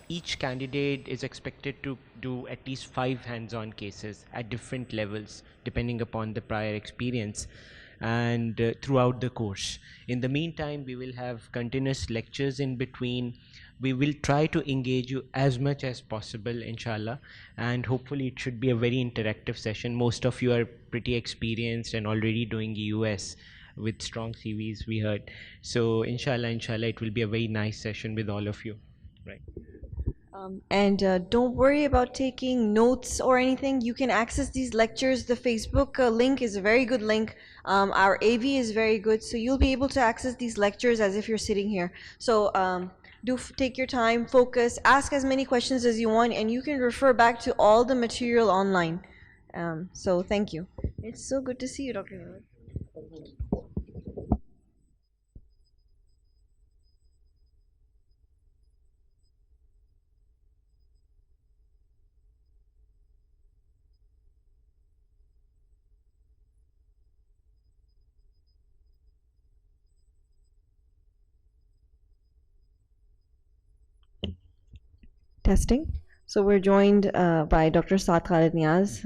each candidate is expected to do at least 5 hands-on cases at different levels depending upon the prior experience, and throughout the course. In the meantime, we will have continuous lectures in between. We will try to engage you as much as possible, inshallah, and hopefully it should be a very interactive session. Most of you are pretty experienced and already doing EUS with strong CVs, we heard. So inshallah, it will be a very nice session with all of you. Right. And don't worry about taking notes or anything. You can access these lectures. The Facebook link is a very good link. Our AV is very good, so you'll be able to access these lectures as if you're sitting here. So take your time, focus, ask as many questions as you want, and you can refer back to all the material online. So thank you. It's so good to see you, Dr. Miller. Testing. So we're joined by Dr. Saad Khalid Niaz,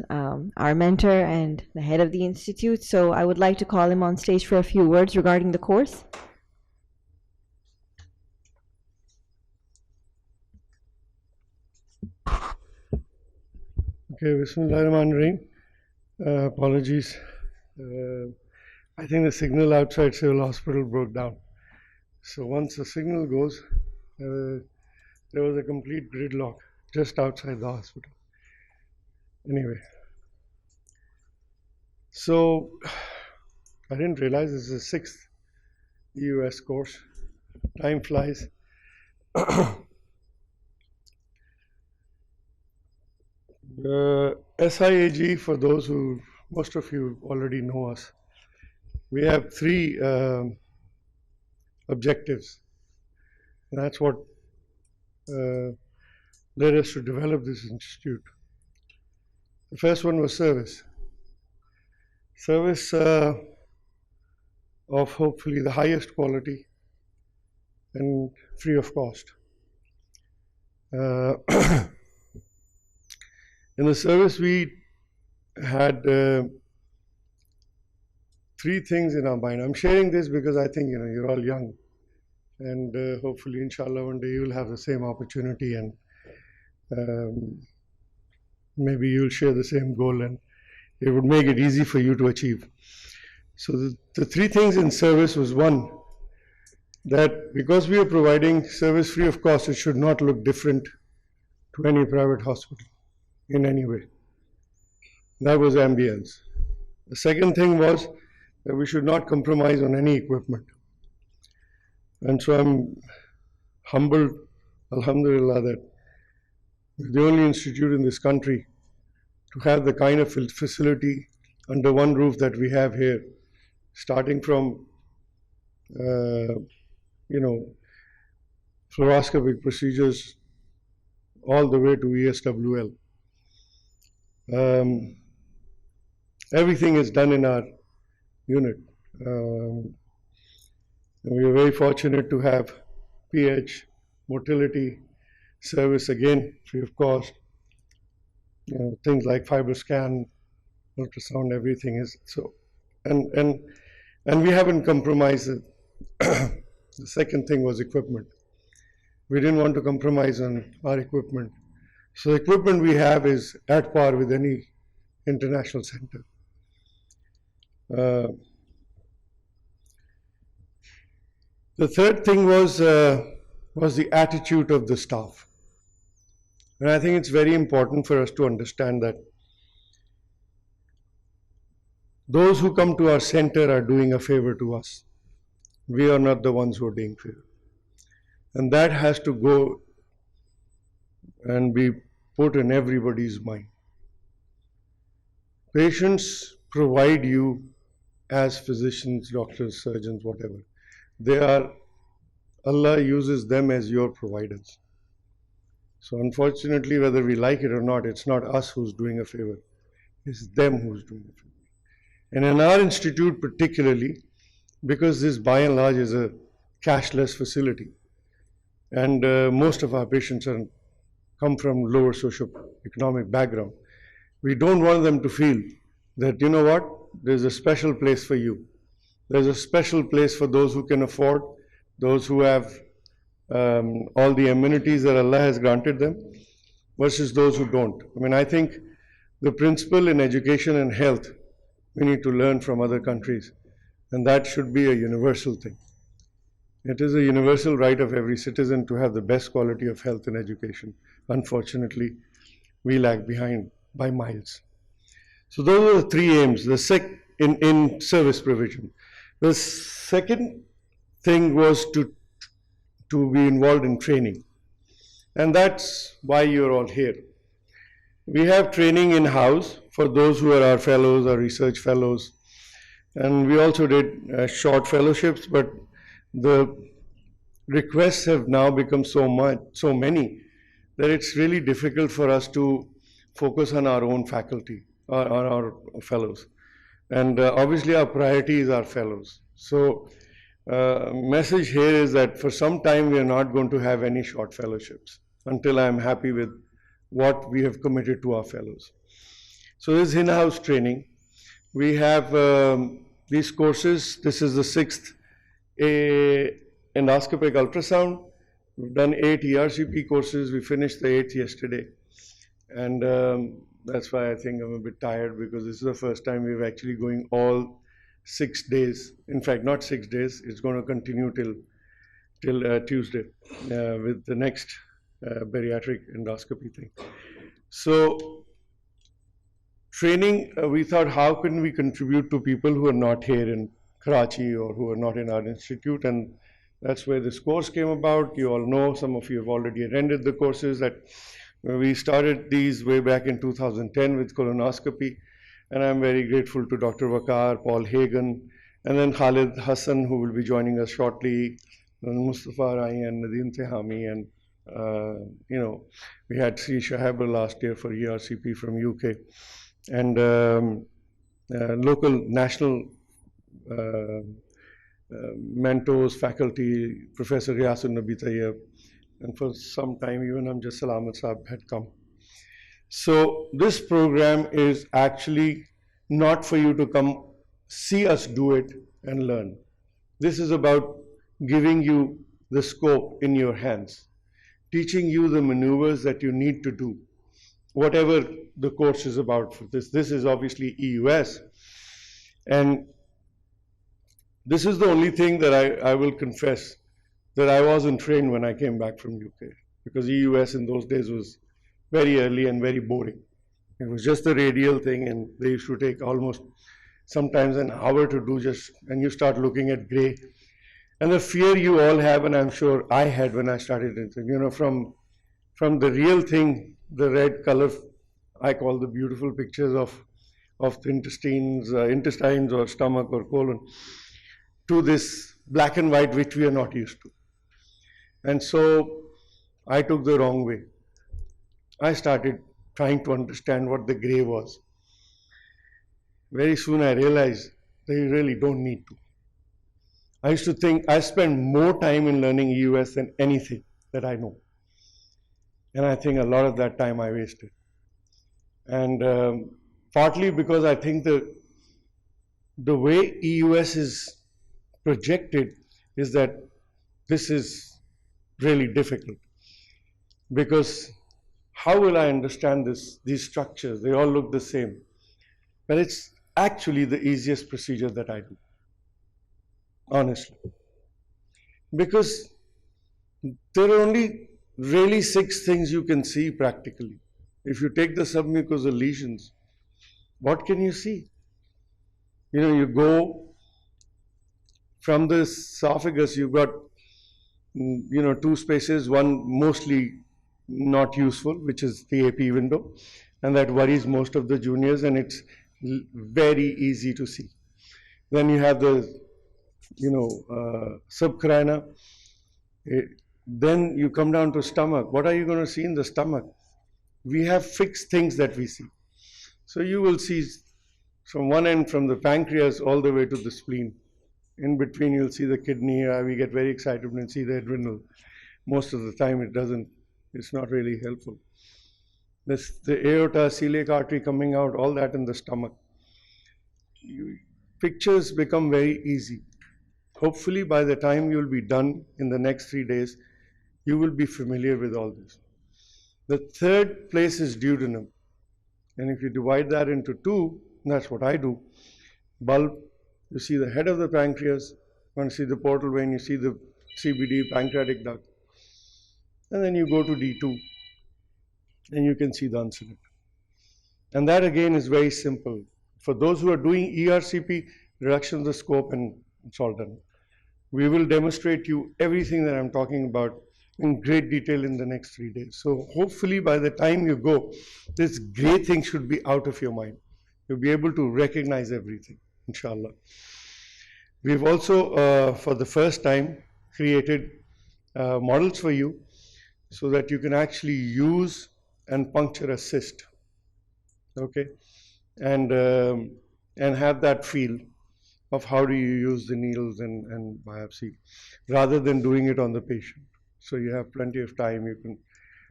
our mentor and the head of the institute. So I would like to call him on stage for a few words regarding the course. Okay, Bismillahirrahmanirrahim. Apologies. I think the signal outside Civil Hospital broke down. So once the signal goes, there was a complete gridlock just outside the hospital. Anyway, so I didn't realize this is the 6th EUS course. Time flies. SIAG, for those who, most of you already know us, we have 3 objectives. And that's what led us to develop this institute. The first one was service. Service of hopefully the highest quality and free of cost. In the service, we had 3 things in our mind. I'm sharing this because I think you're all young, and hopefully, inshallah, one day you will have the same opportunity, and maybe you'll share the same goal, and it would make it easy for you to achieve. So the 3 things in service was, one, that because we are providing service free of cost, it should not look different to any private hospital in any way. That was ambience. The second thing was that we should not compromise on any equipment. And so I'm humbled, alhamdulillah, that we're the only institute in this country to have the kind of facility under one roof that we have here, starting from fluoroscopic procedures all the way to ESWL. Everything is done in our unit. And we are very fortunate to have pH, motility, service again, free of cost. Things like FibroScan, ultrasound, everything is so. And we haven't compromised it. The second thing was equipment. We didn't want to compromise on our equipment. So the equipment we have is at par with any international center. The third thing was the attitude of the staff. And I think it's very important for us to understand that those who come to our center are doing a favor to us. We are not the ones who are doing favor. And that has to go and be put in everybody's mind. Patients provide you as physicians, doctors, surgeons, whatever. Allah uses them as your providers. So unfortunately, whether we like it or not, it's not us who's doing a favor. It's them who's doing a favor. And in our institute particularly, because this by and large is a cashless facility, And most of our patients come from lower socio-economic background. We don't want them to feel that, you know what, there's a special place for you. There's a special place for those who can afford, those who have all the amenities that Allah has granted them, versus those who don't. I mean, I think the principle in education and health, we need to learn from other countries, and that should be a universal thing. It is a universal right of every citizen to have the best quality of health and education. Unfortunately, we lag behind by miles. So those are the three aims in service provision. The second thing was to be involved in training. And that's why you're all here. We have training in-house for those who are our fellows, our research fellows. And we also did short fellowships, but the requests have now become so many, that it's really difficult for us to focus on our own faculty, or our fellows. And obviously our priority is our fellows. So message here is that for some time we are not going to have any short fellowships until I'm happy with what we have committed to our fellows. So this is in-house training. We have these courses. This is the 6th endoscopic ultrasound. We've done 8 ERCP courses. We finished the 8th yesterday. And that's why I think I'm a bit tired, because this is the first time we're actually going all 6 days. In fact, not 6 days. It's going to continue till Tuesday with the next bariatric endoscopy thing. So training, we thought, how can we contribute to people who are not here in Karachi or who are not in our institute? And that's where this course came about. You all know, some of you have already attended the courses, that we started these way back in 2010 with colonoscopy. And I'm very grateful to Dr. Waqar, Paul Hagan, and then Khalid Hassan, who will be joining us shortly, and Mustafa Rai and Nadeem Tehami, and we had Sri Shahaber last year for ERCP from UK, and local national mentors, faculty, Professor Riyasul Nabi Tayyab, and for some time even Amjad Salamat Saab had come. So this program is actually not for you to come see us do it and learn. This is about giving you the scope in your hands, teaching you the maneuvers that you need to do, whatever the course is about for this. This is obviously EUS. And this is the only thing that I will confess that I wasn't trained when I came back from UK, because EUS in those days was very early and very boring. It was just a radial thing, and they used to take almost sometimes an hour to do, and you start looking at gray. And the fear you all have, and I'm sure I had when I started it, from the real thing, the red color, I call the beautiful pictures of the intestines or stomach or colon, to this black and white which we are not used to. And so I took the wrong way. I started trying to understand what the gray was. Very soon I realized that you really don't need to. I used to think I spend more time in learning EUS than anything that I know. And I think a lot of that time I wasted. And partly because I think the way EUS is projected is that this is really difficult. Because how will I understand these structures? They all look the same. But it's actually the easiest procedure that I do, honestly. Because there are only really 6 things you can see practically. If you take the submucosal lesions, what can you see? You go from the esophagus, you've got, 2 spaces, one mostly not useful, which is the AP window, and that worries most of the juniors, and it's very easy to see. Then you have the, subcarina. Then you come down to stomach. What are you going to see in the stomach? We have fixed things that we see. So you will see from one end, from the pancreas all the way to the spleen. In between, you'll see the kidney. We get very excited when we see the adrenal. Most of the time it doesn't, it's not really helpful. The aorta, celiac artery coming out, all that in the stomach. Pictures become very easy. Hopefully by the time you'll be done in the next 3 days, you will be familiar with all this. The third place is duodenum. And if you divide that into two, that's what I do. Bulb, you see the head of the pancreas, you see the portal vein, you see the CBD, pancreatic duct. And then you go to D2, and you can see the uncinate. And that again is very simple. For those who are doing ERCP, reduction of the scope, and it's all done. We will demonstrate you everything that I'm talking about in great detail in the next 3 days. So hopefully by the time you go, this great thing should be out of your mind. You'll be able to recognize everything, inshallah. We've also, for the first time, created models for you so that you can actually use and puncture a cyst, okay? And have that feel of how do you use the needles and biopsy, rather than doing it on the patient. So you have plenty of time, you can.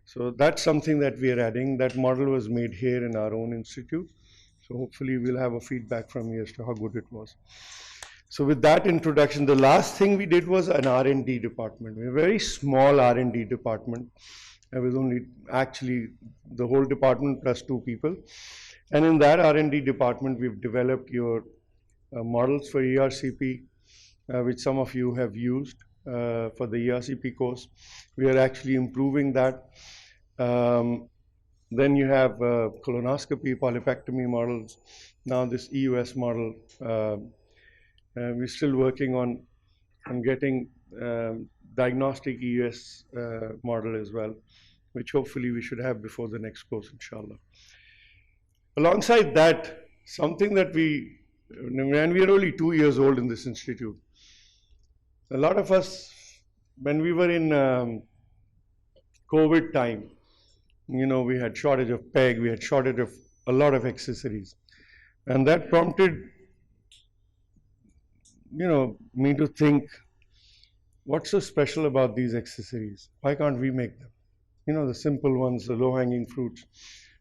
So that's something that we are adding. That model was made here in our own institute. So hopefully we'll have a feedback from you as to how good it was. So with that introduction, the last thing we did was an R&D department. We're a very small R&D department. There was only actually the whole department plus 2 people. And in that R&D department, we've developed your models for ERCP, which some of you have used for the ERCP course. We are actually improving that. Then you have colonoscopy, polypectomy models. Now this EUS model. We're still working on getting diagnostic EUS model as well, which hopefully we should have before the next course, inshallah. Alongside that, something that and we are only 2 years old in this institute. A lot of us, when we were in COVID time, you know, we had shortage of PEG, we had shortage of a lot of accessories. And that prompted, you know, me to think, what's so special about these accessories? Why can't we make them? You know, the simple ones, the low-hanging fruits.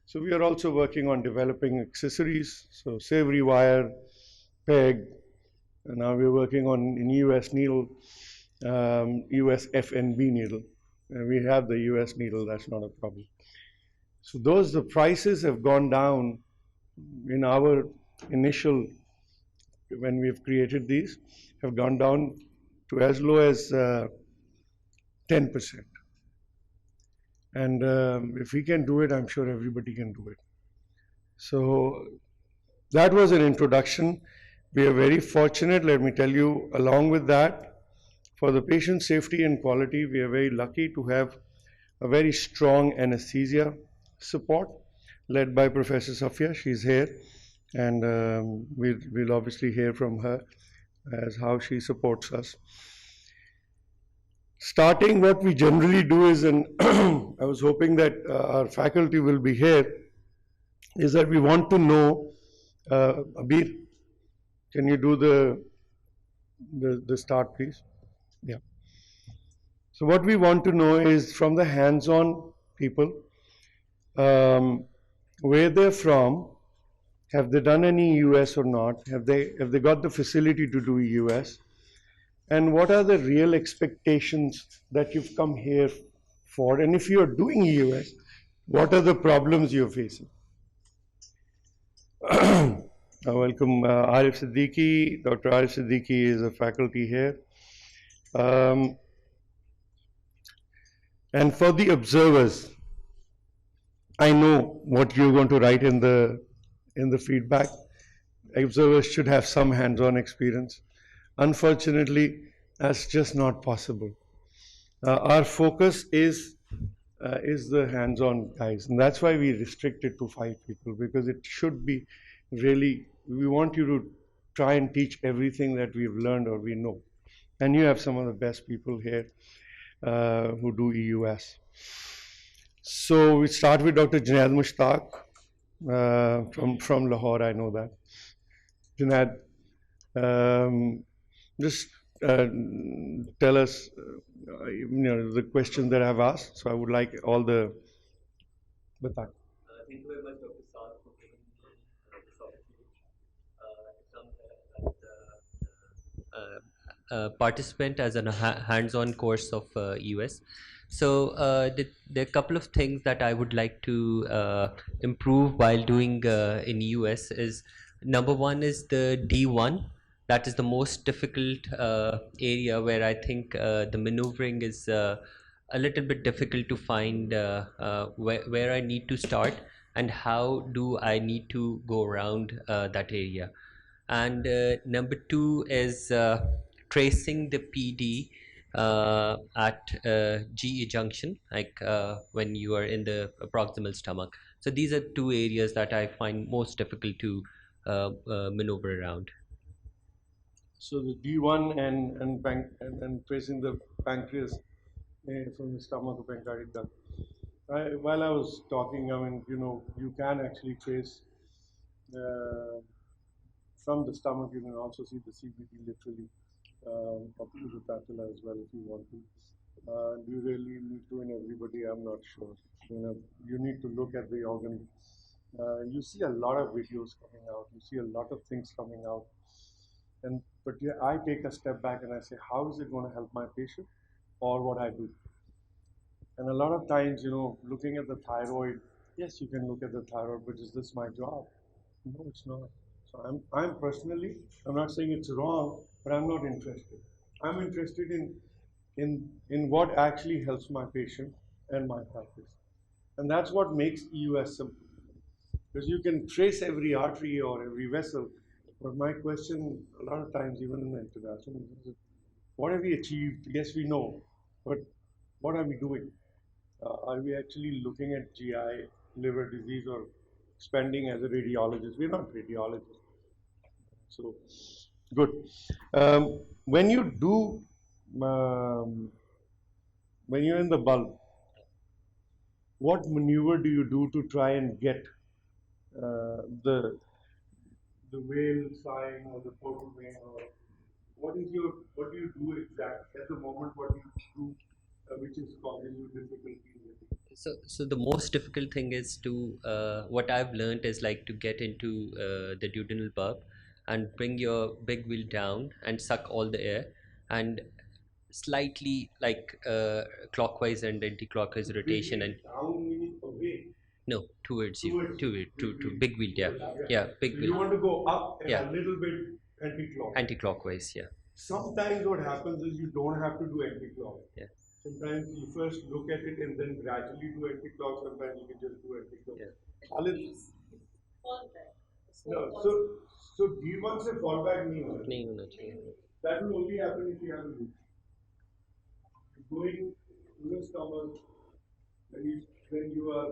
So we are also working on developing accessories. So savory wire, PEG, and now we're working on an US needle, US FNB needle. And we have the US needle, that's not a problem. So the prices have gone down in our initial, when we've created these, have gone down to as low as 10%. And if we can do it, I'm sure everybody can do it. So that was an introduction. We are very fortunate, let me tell you, along with that, for the patient safety and quality, we are very lucky to have a very strong anesthesia support led by Professor Safia. She's here, and we'll obviously hear from her as how she supports us. Starting, what we generally do is, and I was hoping that our faculty will be here, is that we want to know, Abir, can you do the start, please? Yeah. So what we want to know is from the hands-on people, where they're from, have they done any US or not? Have they got the facility to do US? And what are the real expectations that you've come here for? And if you're doing US, what are the problems you're facing? Welcome, Arif Siddiqui. Dr. Arif Siddiqui is a faculty here. And for the observers, I know what you're going to write in the feedback. Observers should have some hands-on experience. Unfortunately, that's just not possible. Our focus is the hands-on guys, and that's why we restrict it to 5 people, because it should be really, we want you to try and teach everything that we've learned or we know. And you have some of the best people here who do EUS. So we start with Dr. Junaid Mushtaq from Lahore, I know that. Junaid, just tell us, the questions that I've asked. So I would like all the. Bata. Thank you very much, Dr. Saad, for giving me this opportunity. Participant as a hands-on course of US. So there are a couple of things that I would like to improve while doing in US is number one is the D1. That is the most difficult area where I think the maneuvering is a little bit difficult to find where I need to start and how do I need to go around that area. And number two is tracing the PD at GE junction, like when you are in the proximal stomach. So these are two areas that I find most difficult to maneuver around. So the D1 and tracing the pancreas from the stomach of pancreatic duct. While I was talking, I mean, you can actually trace uh, from the stomach. You can also see the CBD literally up to the patella as well if you want to. Do you really need to in everybody? I'm not sure. You need to look at the organ. You see a lot of videos coming out. You see a lot of things coming out. But yeah, I take a step back and I say, how is it going to help my patient or what I do? And a lot of times, looking at the thyroid, yes, you can look at the thyroid, but is this my job? No, it's not. So I'm personally, I'm not saying it's wrong, but I'm not interested. I'm interested in what actually helps my patient and my practice. And that's what makes EUS simple. Because you can trace every artery or every vessel. But my question, a lot of times, even in the international, is what have we achieved? Yes, we know, but what are we doing? Are we actually looking at GI, liver disease, or spending as a radiologist? We're not radiologists. So, good. When you do, when you're in the bulb, what maneuver do you do to try and get the whale sign or the portal vein, or what do you do exactly at the moment? What do you do, which is causing you difficulty? So the most difficult thing is to what I've learned is like to get into the duodenal bulb and bring your big wheel down and suck all the air and slightly like clockwise and anti-clockwise rotation and Down meaning away. no towards you Towards to big wheel, yeah big So wheel, you want to go up and yeah, a little bit anti-clockwise. anti-clockwise, yeah, Sometimes what happens is you don't have to do anti-clock. yeah, Sometimes you first look at it and then gradually do anti-clock. Sometimes you can just do anti-clock. yeah. Khalid? No, so D1 से fallback नहीं होगा. नहीं होना चाहिए. That will only happen if you have a loop. Going to the stomach, when you are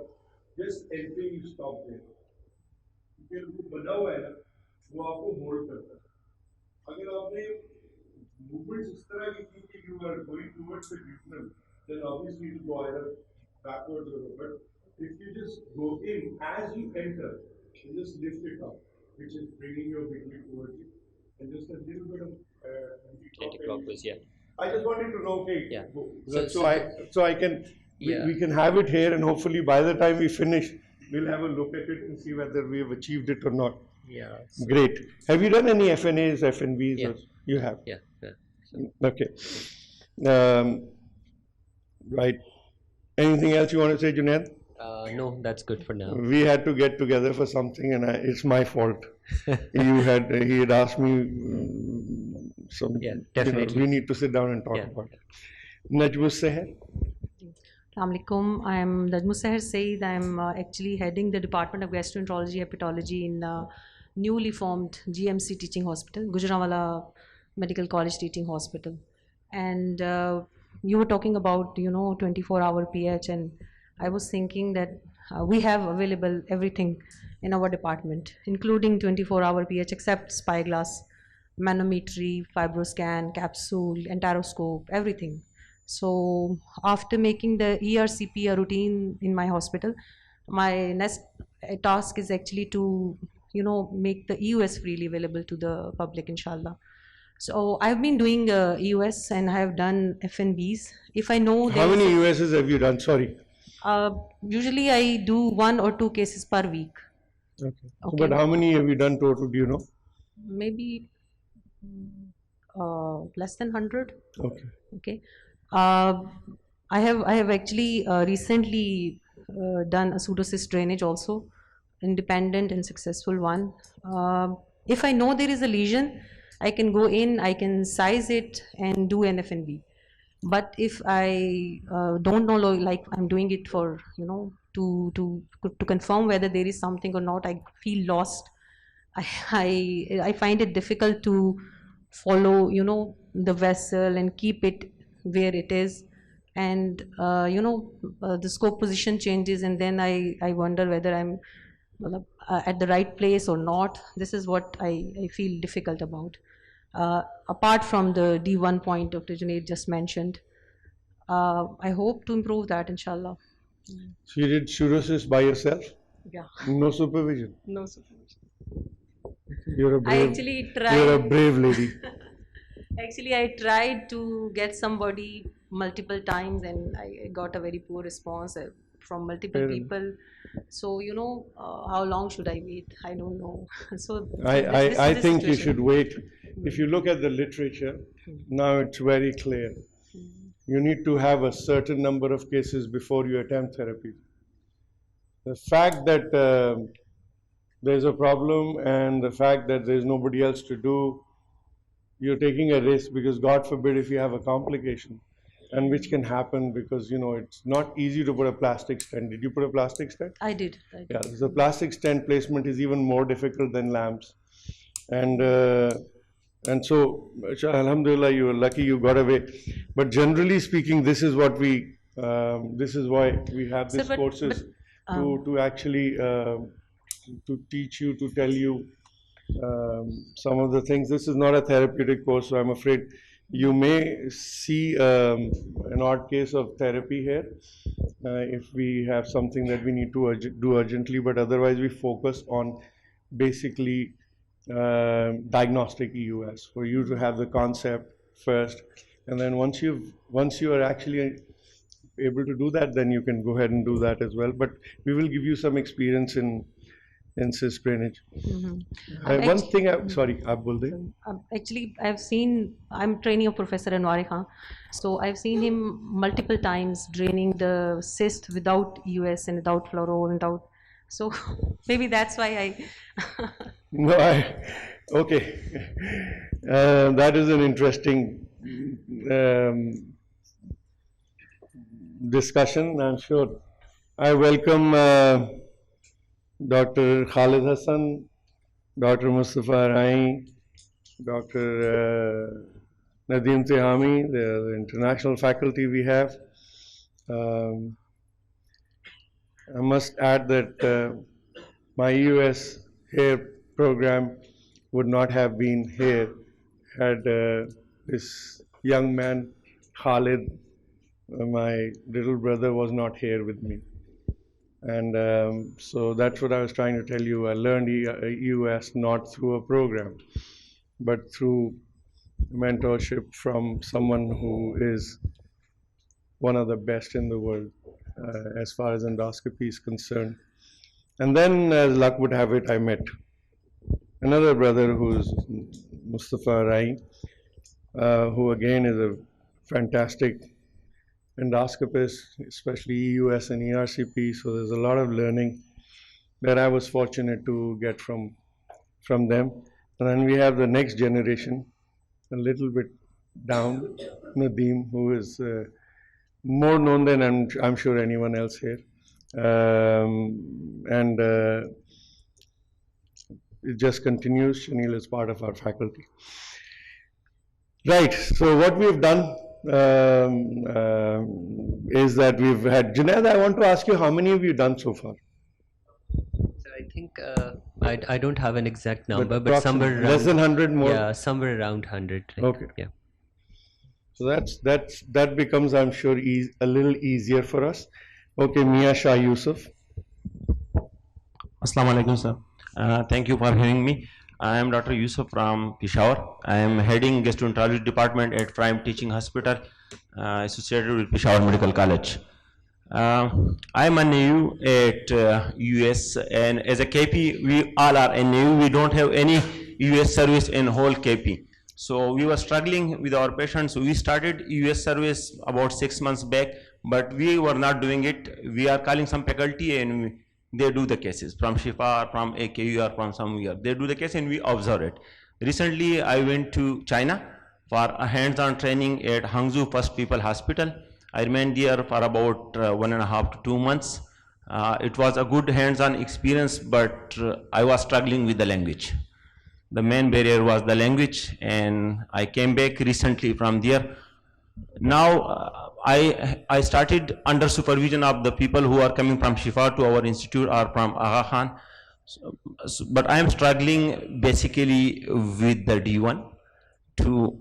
just entering, you stop there. क्योंकि वो बना हुआ है ना, वो आपको होल्ड करता है. अगर आपने movements इस तरह की की कि you are going towards the duodenum, then obviously it will go either backwards or over. If you just go in as you enter, you just lift it up, which is bringing your big knee towards you, and just a little bit of Anti-clockwise, yeah. I just wanted to know, okay, Yeah. so I can, Yeah. we can have it here, and hopefully by the time we finish, we'll have a look at it and see whether we have achieved it or not. Yeah. Great. Have you done any FNAs, FNBs? Yeah. Or you have? Yeah. Okay. Right. Anything else you want to say, Junaid? No, that's good for now. We had to get together for something, and it's my fault. He had asked me some. Yeah, definitely. We need to sit down and talk about it. Najmus Seher. Assalamualaikum. I am Najmus Seher Saeed. I am actually heading the Department of Gastroenterology Hepatology in newly formed GMC Teaching Hospital, Gujranwala Medical College Teaching Hospital. And you were talking about 24-hour pH, and I was thinking that we have available everything in our department, including 24-hour pH except spyglass, manometry, fibroscan, capsule, enteroscope, everything. So after making the ERCP a routine in my hospital, my next task is actually to make the EUS freely available to the public, inshallah. So I've been doing EUS and I have done FNBs. If I know How there many is USs have you done? Sorry. usually I do 1 or 2 cases per week. Okay. Okay. But how many have you done total? Do you know? Maybe less than 100. Okay. Okay. Uh, I have actually recently done a pseudocyst drainage also, independent and successful one. If I know there is a lesion, I can go in, I can size it and do an FNB. But if I don't know, like I'm doing it for to confirm whether there is something or not, I feel lost. I find it difficult to follow the vessel and keep it where it is, and the scope position changes, and then I wonder whether I'm at the right place or not. This is what I feel difficult about. Apart from the D1 point Dr. Junaid just mentioned, I hope to improve that, inshallah. So you did pseudocyst by yourself? Yeah. No supervision? No supervision. You're a I brave, actually you're a tried. brave lady. Actually, I tried to get somebody multiple times, and I got a very poor response from multiple Fair enough. people. So how long should I wait? I don't know. So I, this is I the think you situation. should wait. If you look at the literature, now it's very clear. You need to have a certain number of cases before you attempt therapy. The fact that there's a problem and the fact that there's nobody else to do, you're taking a risk because God forbid if you have a complication, and which can happen because it's not easy to put a plastic stent. Did you put a plastic stent? I did. Yeah, the plastic stent placement is even more difficult than lamps, and so alhamdulillah, you were lucky you got away. But generally speaking, this is what this is why we have Sir, these courses to actually to teach you, to tell you some of the things. This is not a therapeutic course, so I'm afraid you may see an odd case of therapy here if we have something that we need to do urgently, but otherwise we focus on basically diagnostic EUS for you to have the concept first, and then once you are actually able to do that, then you can go ahead and do that as well. But we will give you some experience in cyst drainage. One thing, sorry, आप बोल दे. Actually, I'm training a Professor Anwar Khan, so I've seen him multiple times draining the cyst without EUS and without fluoro and without. So maybe that's why I. No, okay. That is an interesting discussion, I'm sure. I welcome Dr. Khalid Hassan, Dr. Mustafa Rai, Dr. Nadeem Tihami, the international faculty we have. I must add that my US hair program would not have been here had this young man, Khalid, my little brother, was not here with me. And so that's what I was trying to tell you. I learned US not through a program, but through mentorship from someone who is one of the best in the world as far as endoscopy is concerned. And then, as luck would have it, I met another brother who's Mustafa Rai, who again is a fantastic endoscopist, especially EUS and ERCP. So there's a lot of learning that I was fortunate to get from them. And then we have the next generation, a little bit down, Nadeem, who is more known than I'm sure anyone else here. And it just continues. Shanil is part of our faculty. Right, so what we've done is that we've had, Junaid, I want to ask you, how many have you done so far? So I think I don't have an exact number, but somewhere around, less than 100 more. Yeah, somewhere around 100. Okay. Yeah. So that becomes, I'm sure, a little easier for us. Okay, Mia Shah Yusuf. Assalamu alaikum, sir. Thank you for having me. I am Dr. Yusuf from Peshawar. I am heading gastroenterology department at Prime Teaching Hospital, associated with Peshawar Medical College. I'm a NAU at US, and as a KP, we all are NAU. We don't have any US service in whole KP. So we were struggling with our patients. We started US service about 6 months back, but we were not doing it. We are calling some faculty and they do the cases from Shifa or from AKU or from somewhere. They do the case and we observe it. Recently, I went to China for a hands-on training at Hangzhou First People Hospital. I remained there for about 1.5 to 2 months. It was a good hands-on experience, but I was struggling with the language. The main barrier was the language, and I came back recently from there. Now I started under supervision of the people who are coming from Shifa to our institute or from Aga Khan. But I am struggling basically with the D1 to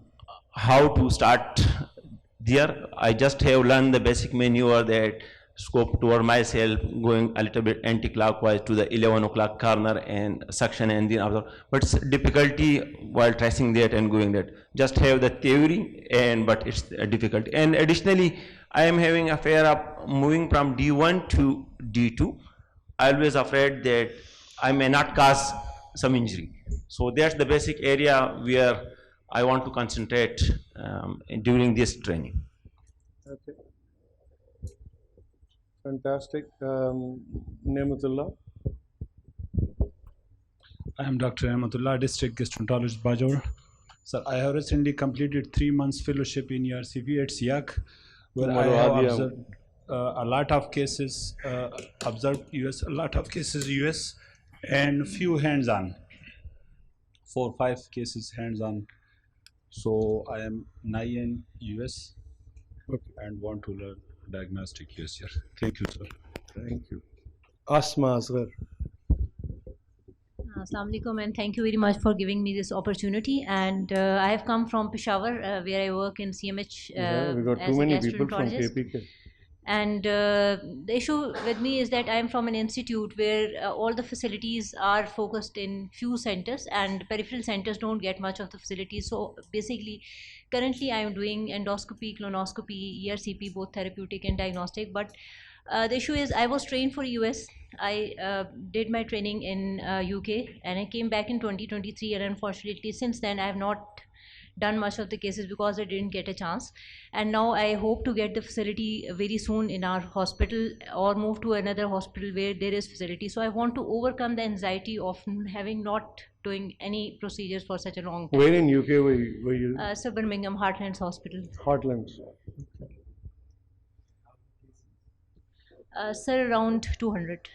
how to start there. I just have learned the basic maneuver that scope toward myself, going a little bit anti-clockwise to the 11 o'clock corner and suction and then other. But it's difficulty while tracing that and going that. Just have the theory, and but it's a difficulty. And additionally, I am having a fear of moving from D1 to D2. I always afraid that I may not cause some injury. So that's the basic area where I want to concentrate during this training. Okay. Fantastic. Nematullah. I am Dr. Ahmadullah, District Gastroenterologist, Bajor. Sir, I have recently completed 3 months fellowship in ERCP at SIAC, where I have observed a lot of cases, observed US, a lot of cases US, and few hands-on, 4 or 5 cases hands-on. So I am nigh in US and want to learn diagnostic US here. Thank you, sir. Thank you. Asma Asghar. Assalamu alaikum, and thank you very much for giving me this opportunity. And I have come from Peshawar, where I work in CMH We got as too a many people from gastroenterologist. KPK. And the issue with me is that I am from an institute where all the facilities are focused in few centers, and peripheral centers don't get much of the facilities. So basically, currently I am doing endoscopy, colonoscopy, ERCP, both therapeutic and diagnostic. But the issue is I was trained for US. I did my training in UK, and I came back in 2023, and unfortunately since then I have not done much of the cases because I didn't get a chance. And now I hope to get the facility very soon in our hospital, or move to another hospital where there is facility. So I want to overcome the anxiety of having not doing any procedures for such a long time. Where in UK were you? So Birmingham Heartlands Hospital. Heartlands. Sir, around 200.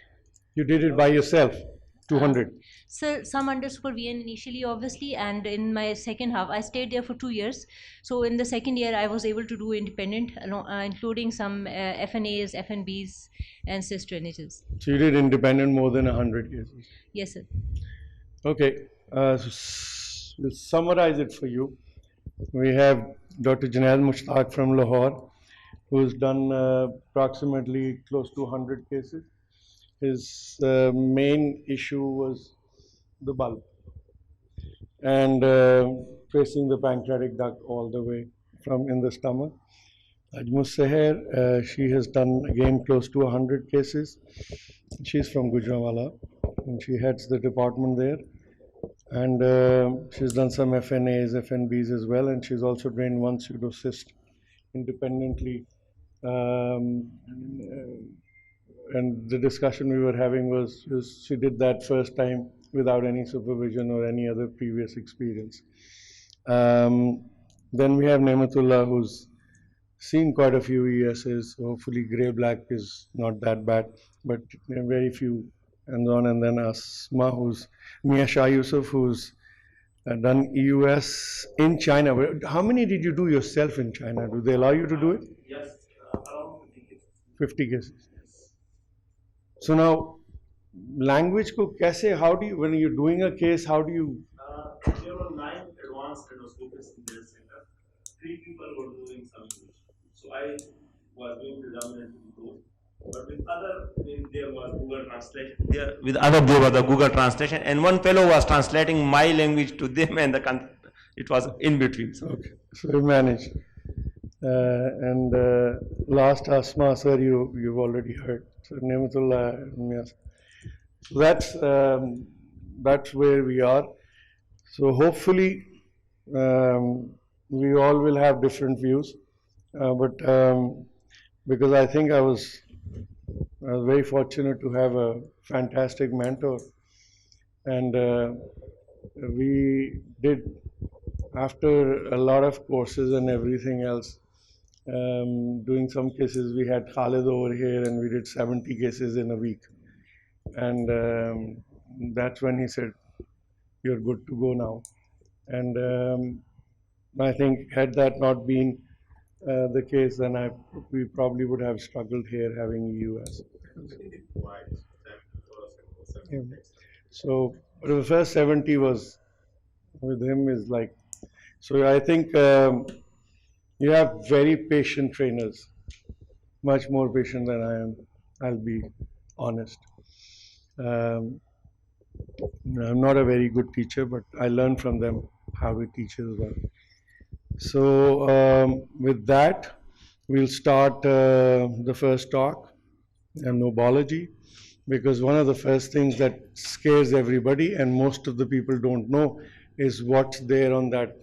You did it by yourself? 200? So some under supervision initially, obviously, and in my second half I stayed there for 2 years. So in the second year I was able to do independent, including some FNAs, FNBs and cyst drainages. So you did independent more than 100 cases? Yes, sir. Okay, so we'll summarize it for you. We have Dr. Junaid Mushtaq from Lahore, who's done approximately close to 100 cases. His main issue was the bulb and tracing the pancreatic duct all the way from in the stomach. Ajmus Seher, she has done again close to 100 cases. She's from Gujranwala and she heads the department there. And she's done some FNAs, FNBs as well, and she's also trained one pseudocyst independently. And the discussion we were having was she did that first time without any supervision or any other previous experience. Then we have Nematullah, who's seen quite a few ESs. Hopefully grey-black is not that bad, but very few hands-on. And then Asma, who's Mia Shah Yusuf, who's done EUS in China. How many did you do yourself in China? Do they allow you to do it? Yes, around 50 cases. 50 cases. So now, language ko kaise, how do you, when you're doing a case, how do you? There were 9 advanced endoscopists in their center. 3 people were doing some English. So I was doing predominantly those. But with other, there was Google Translation. With other, there was a Google Translation, and one fellow was translating my language to them, and it was in between. So. Okay, so we managed. And last Asma sir, you've already heard. So Nematullah, yes. So that's where we are. So hopefully we all will have different views, but because I think I was very fortunate to have a fantastic mentor, and we did, after a lot of courses and everything else, doing some cases, we had Khalid over here and we did 70 cases in a week. And that's when he said, "You're good to go now." And I think had that not been the case, then we probably would have struggled here having US. Yeah. So the first 70 was with him is like, so I think you have very patient trainers, much more patient than I am, I'll be honest. I'm not a very good teacher, but I learn from them how we teach as well. So with that, we'll start the first talk, nobology, because one of the first things that scares everybody and most of the people don't know is what's there on that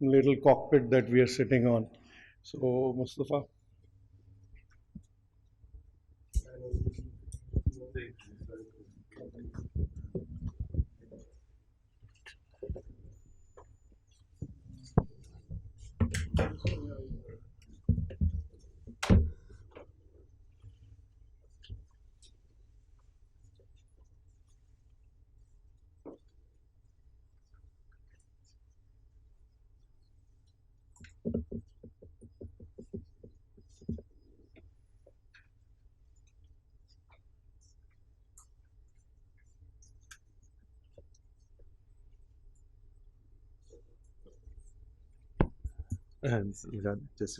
little cockpit that we are sitting on. So Mustafa. And just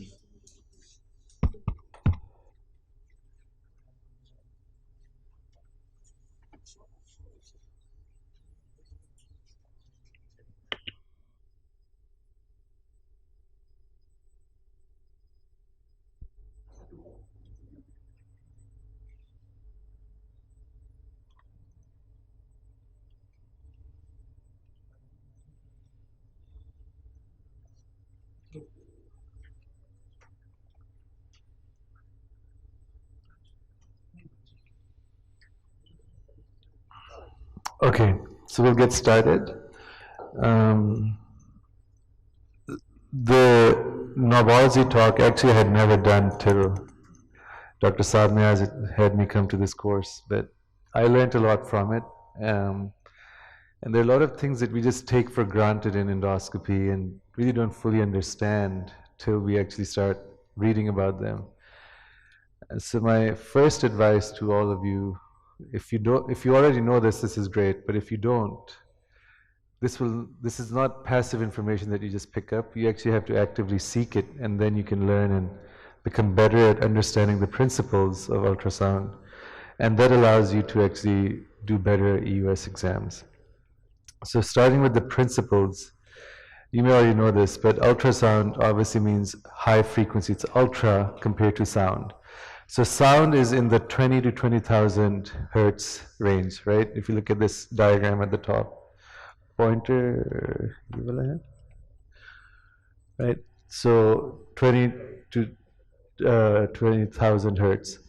okay, so we'll get started. The Nobology talk actually I had never done till Dr. Sadmiaz had me come to this course, but I learned a lot from it. And there are a lot of things that we just take for granted in endoscopy and really don't fully understand till we actually start reading about them. And so my first advice to all of you, if you already know this is great, but if you don't, this is not passive information that you just pick up. You actually have to actively seek it, and then you can learn and become better at understanding the principles of ultrasound. And that allows you to actually do better EUS exams. So starting with the principles, you may already know this, but ultrasound obviously means high frequency. It's ultra compared to sound. So sound is in the 20 to 20,000 hertz range, right? If you look at this diagram at the top. Pointer, right? So 20 to 20,000 hertz.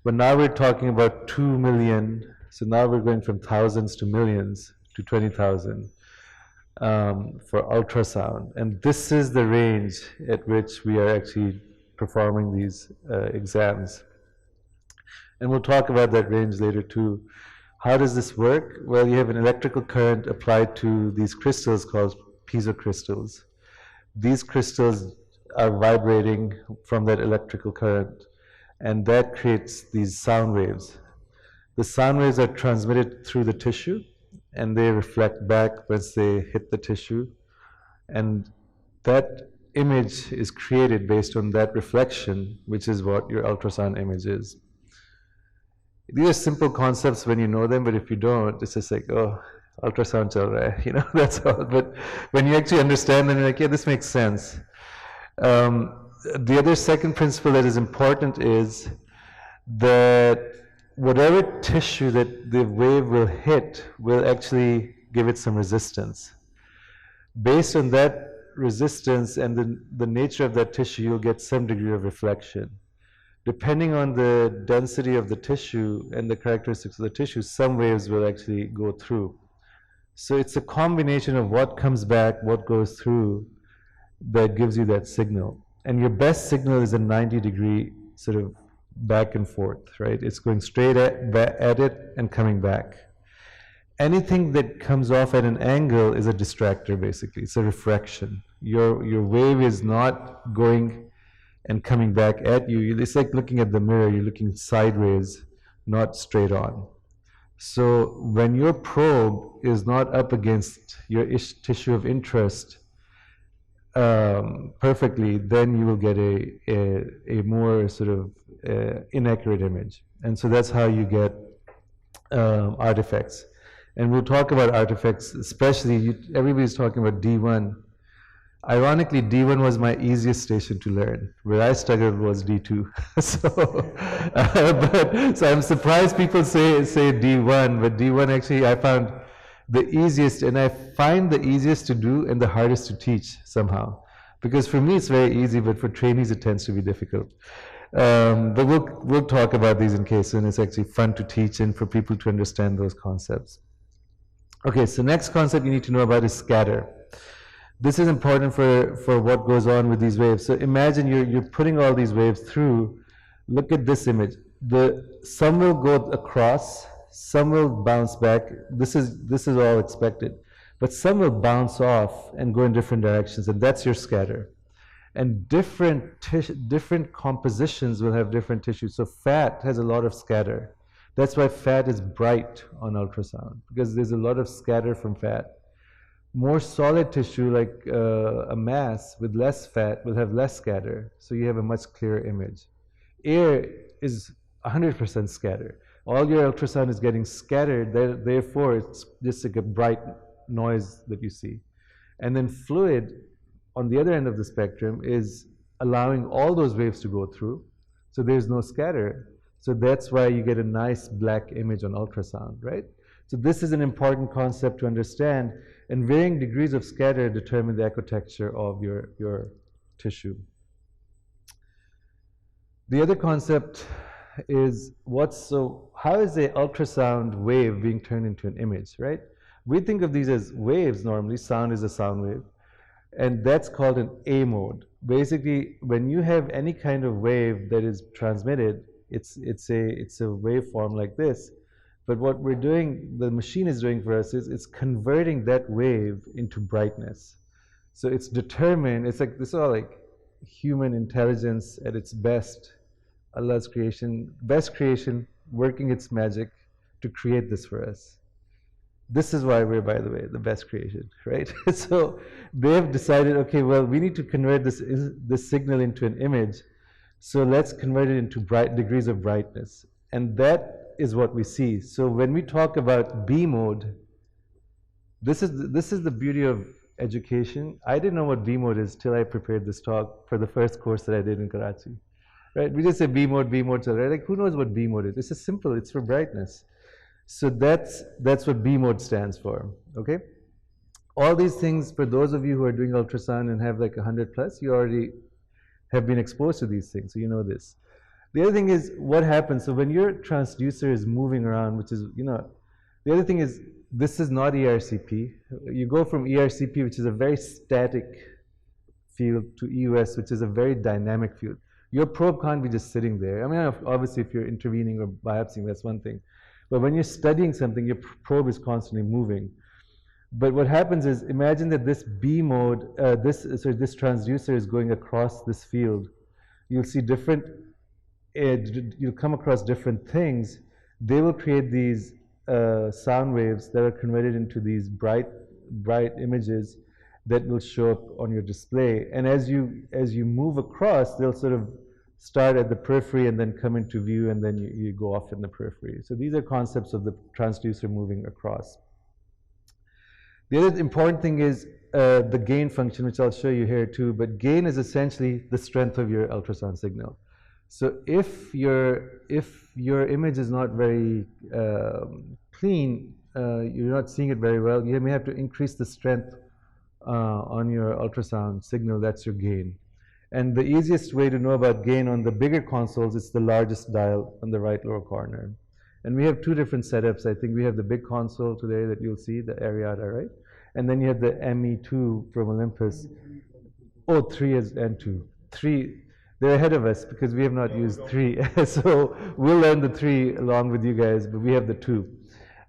But now we're talking about 2 million. So now we're going from thousands to millions to 20,000 for ultrasound. And this is the range at which we are actually performing these exams. And we'll talk about that range later too. How does this work? Well, you have an electrical current applied to these crystals called piezocrystals. These crystals are vibrating from that electrical current, and that creates these sound waves. The sound waves are transmitted through the tissue, and they reflect back once they hit the tissue. And that image is created based on that reflection, which is what your ultrasound image is. These are simple concepts when you know them, but if you don't, it's just like, oh, ultrasound chal raha hai, you know, that's all. But when you actually understand them, you're like, yeah, this makes sense. The other second principle that is important is that whatever tissue that the wave will hit will actually give it some resistance. Based on that resistance and the nature of that tissue, you'll get some degree of reflection. Depending on the density of the tissue and the characteristics of the tissue, some waves will actually go through. So it's a combination of what comes back, what goes through, that gives you that signal. And your best signal is a 90-degree sort of back and forth, right? It's going straight at it and coming back. Anything that comes off at an angle is a distractor, basically. It's a refraction. Your wave is not going and coming back at you. It's like looking at the mirror. You're looking sideways, not straight on. So when your probe is not up against your tissue of interest perfectly, then you will get a more sort of inaccurate image. And so that's how you get artifacts. And we'll talk about artifacts, especially, everybody's talking about D1. Ironically, D1 was my easiest station to learn. Where I struggled was D2. So I'm surprised people say D1, but D1 actually I found the easiest, and I find the easiest to do and the hardest to teach somehow. Because for me it's very easy, but for trainees it tends to be difficult. But we'll talk about these in case, and it's actually fun to teach and for people to understand those concepts. Okay, so next concept you need to know about is scatter. This is important for what goes on with these waves. So imagine you're putting all these waves through. Look at this image. Some will go across, some will bounce back. This is all expected. But some will bounce off and go in different directions, and that's your scatter. And different compositions will have different tissues. So fat has a lot of scatter. That's why fat is bright on ultrasound, because there's a lot of scatter from fat. More solid tissue, like a mass with less fat, will have less scatter, so you have a much clearer image. Air is 100% scatter. All your ultrasound is getting scattered, therefore it's just like a bright noise that you see. And then fluid, on the other end of the spectrum, is allowing all those waves to go through, so there's no scatter. So that's why you get a nice black image on ultrasound, right? So this is an important concept to understand, and varying degrees of scatter determine the ecotexture of your tissue. The other concept is how is the ultrasound wave being turned into an image, right? We think of these as waves normally. Sound is a sound wave, and that's called an A mode. Basically, when you have any kind of wave that is transmitted, it's a waveform like this. But what we're doing, the machine is doing for us, is it's converting that wave into brightness. So it's determined, it's like, this is all like human intelligence at its best, Allah's creation, best creation, working its magic to create this for us. This is why we're, by the way, the best creation, right? So they've decided, okay, well, we need to convert this signal into an image, so let's convert it into degrees of brightness. And that is what we see. So when we talk about B mode, this is the beauty of education. I didn't know what B mode is till I prepared this talk for the first course that I did in Karachi. Right? We just say B mode, right? Like, who knows what B mode is? This is simple, it's for brightness. So that's what B mode stands for, okay? All these things, for those of you who are doing ultrasound and have like 100 plus, you already have been exposed to these things, so you know this. The other thing is what happens, so when your transducer is moving around, which is, the other thing is, this is not ERCP. You go from ERCP, which is a very static field, to EUS, which is a very dynamic field. Your probe can't be just sitting there. I mean, obviously if you're intervening or biopsying, that's one thing. But when you're studying something, your probe is constantly moving. But what happens is, imagine that this B mode, this transducer is going across this field. You'll see you'll come across different things. They will create these sound waves that are converted into these bright images that will show up on your display. And as you move across, they'll sort of start at the periphery and then come into view, and then you go off in the periphery. So these are concepts of the transducer moving across. The other important thing is the gain function, which I'll show you here too, but gain is essentially the strength of your ultrasound signal. So if your image is not very clean, you're not seeing it very well, you may have to increase the strength on your ultrasound signal. That's your gain. And the easiest way to know about gain on the bigger consoles is the largest dial on the right lower corner. And we have two different setups. I think we have the big console today that you'll see, the Ariata, right? And then you have the ME2 from Olympus. Oh, 3 and 2. 3, they're ahead of us because we have not used 3. So we'll learn the 3 along with you guys, but we have the 2.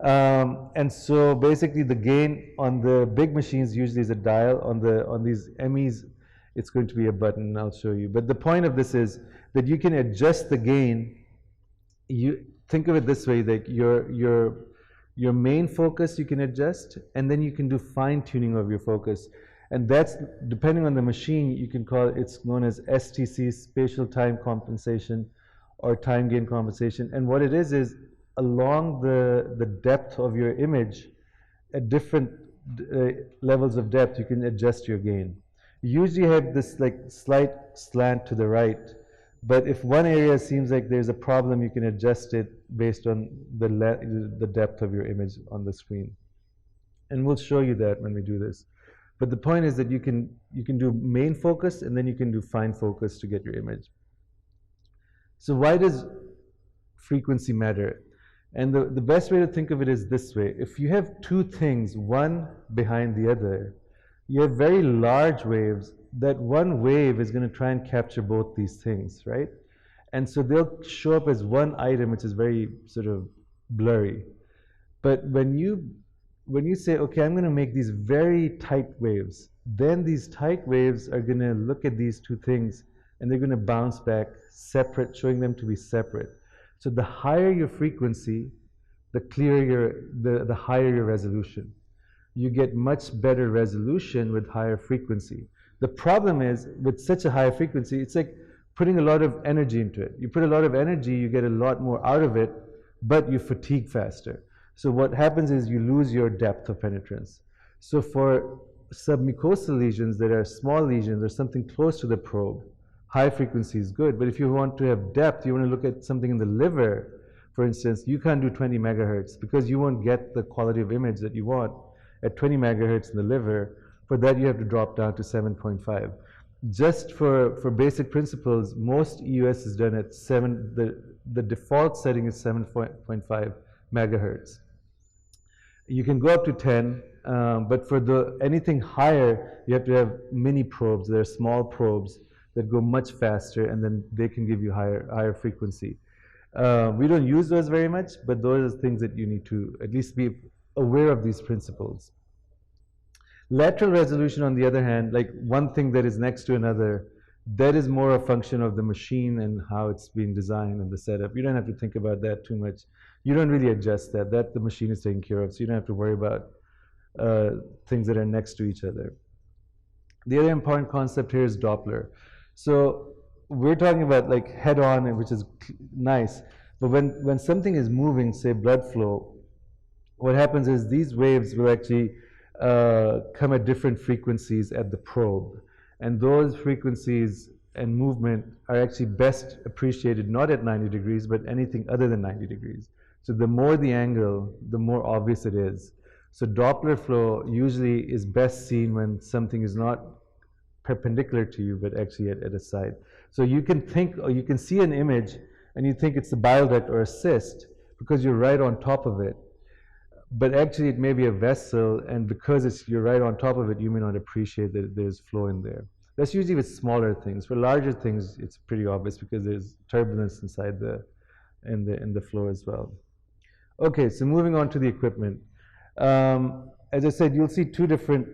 And so basically the gain on the big machines usually is a dial. On these MEs, it's going to be a button. I'll show you. But the point of this is that you can adjust the gain. You think of it this way, like your main focus you can adjust, and then you can do fine tuning of your focus. And that's, depending on the machine, you can call it, it's known as STC, spatial time compensation, or time gain compensation. And what it is along the depth of your image, at different levels of depth, you can adjust your gain. You usually have this like slight slant to the right, but if one area seems like there's a problem, you can adjust it based on the depth of your image on the screen. And we'll show you that when we do this. But the point is that you can do main focus, and then you can do fine focus to get your image. So why does frequency matter? And the best way to think of it is this way. If you have two things, one behind the other, you have very large waves. That one wave is going to try and capture both these things, right? And so they'll show up as one item, which is very sort of blurry. But when you say, okay, I'm going to make these very tight waves, then these tight waves are going to look at these two things, and they're going to bounce back separate, showing them to be separate. So the higher your frequency, the clearer the higher your resolution. You get much better resolution with higher frequency. The problem is, with such a high frequency, it's like putting a lot of energy into it. You put a lot of energy, you get a lot more out of it, but you fatigue faster. So what happens is you lose your depth of penetrance. So for submucosal lesions that are small lesions or something close to the probe, high frequency is good. But if you want to have depth, you want to look at something in the liver, for instance, you can't do 20 megahertz because you won't get the quality of image that you want at 20 megahertz in the liver. For that, you have to drop down to 7.5. Just for basic principles, most EUS is done at 7, the default setting is 7.5 megahertz. You can go up to 10, but for anything higher, you have to have mini probes. They're small probes that go much faster, and then they can give you higher frequency. We don't use those very much, but those are things that you need to at least be aware of these principles. Lateral resolution, on the other hand, like one thing that is next to another, that is more a function of the machine and how it's being designed and the setup. You don't have to think about that too much. You don't really adjust that. That the machine is taking care of, so you don't have to worry about things that are next to each other. The other important concept here is Doppler. So we're talking about like head-on, which is nice, but when something is moving, say blood flow, what happens is these waves will actually come at different frequencies at the probe. And those frequencies and movement are actually best appreciated not at 90 degrees, but anything other than 90 degrees. So the more the angle, the more obvious it is. So Doppler flow usually is best seen when something is not perpendicular to you, but actually at a side. So you can think, or you can see an image, and you think it's a bile duct or a cyst because you're right on top of it. But actually it may be a vessel, and because you're right on top of it, you may not appreciate that there's flow in there. That's usually with smaller things. For larger things, it's pretty obvious because there's turbulence inside in the flow as well. Okay, so moving on to the equipment. As I said, you'll see two different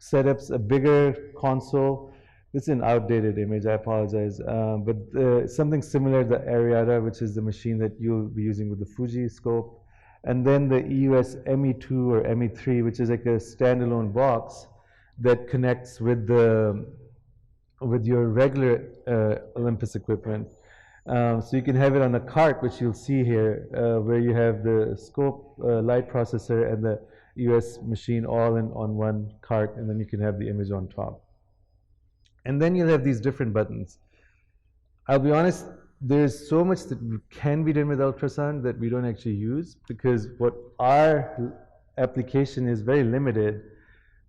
setups, a bigger console. This is an outdated image, I apologize. But something similar, the Ariata, which is the machine that you'll be using with the Fuji scope. And then the EUS ME2 or ME3, which is like a standalone box that connects with the with your regular Olympus equipment. So you can have it on a cart, which you'll see here, where you have the scope light processor and the US machine all on one cart, and then you can have the image on top. And then you'll have these different buttons. I'll be honest, there's so much that can be done with ultrasound that we don't actually use, because what our application is very limited.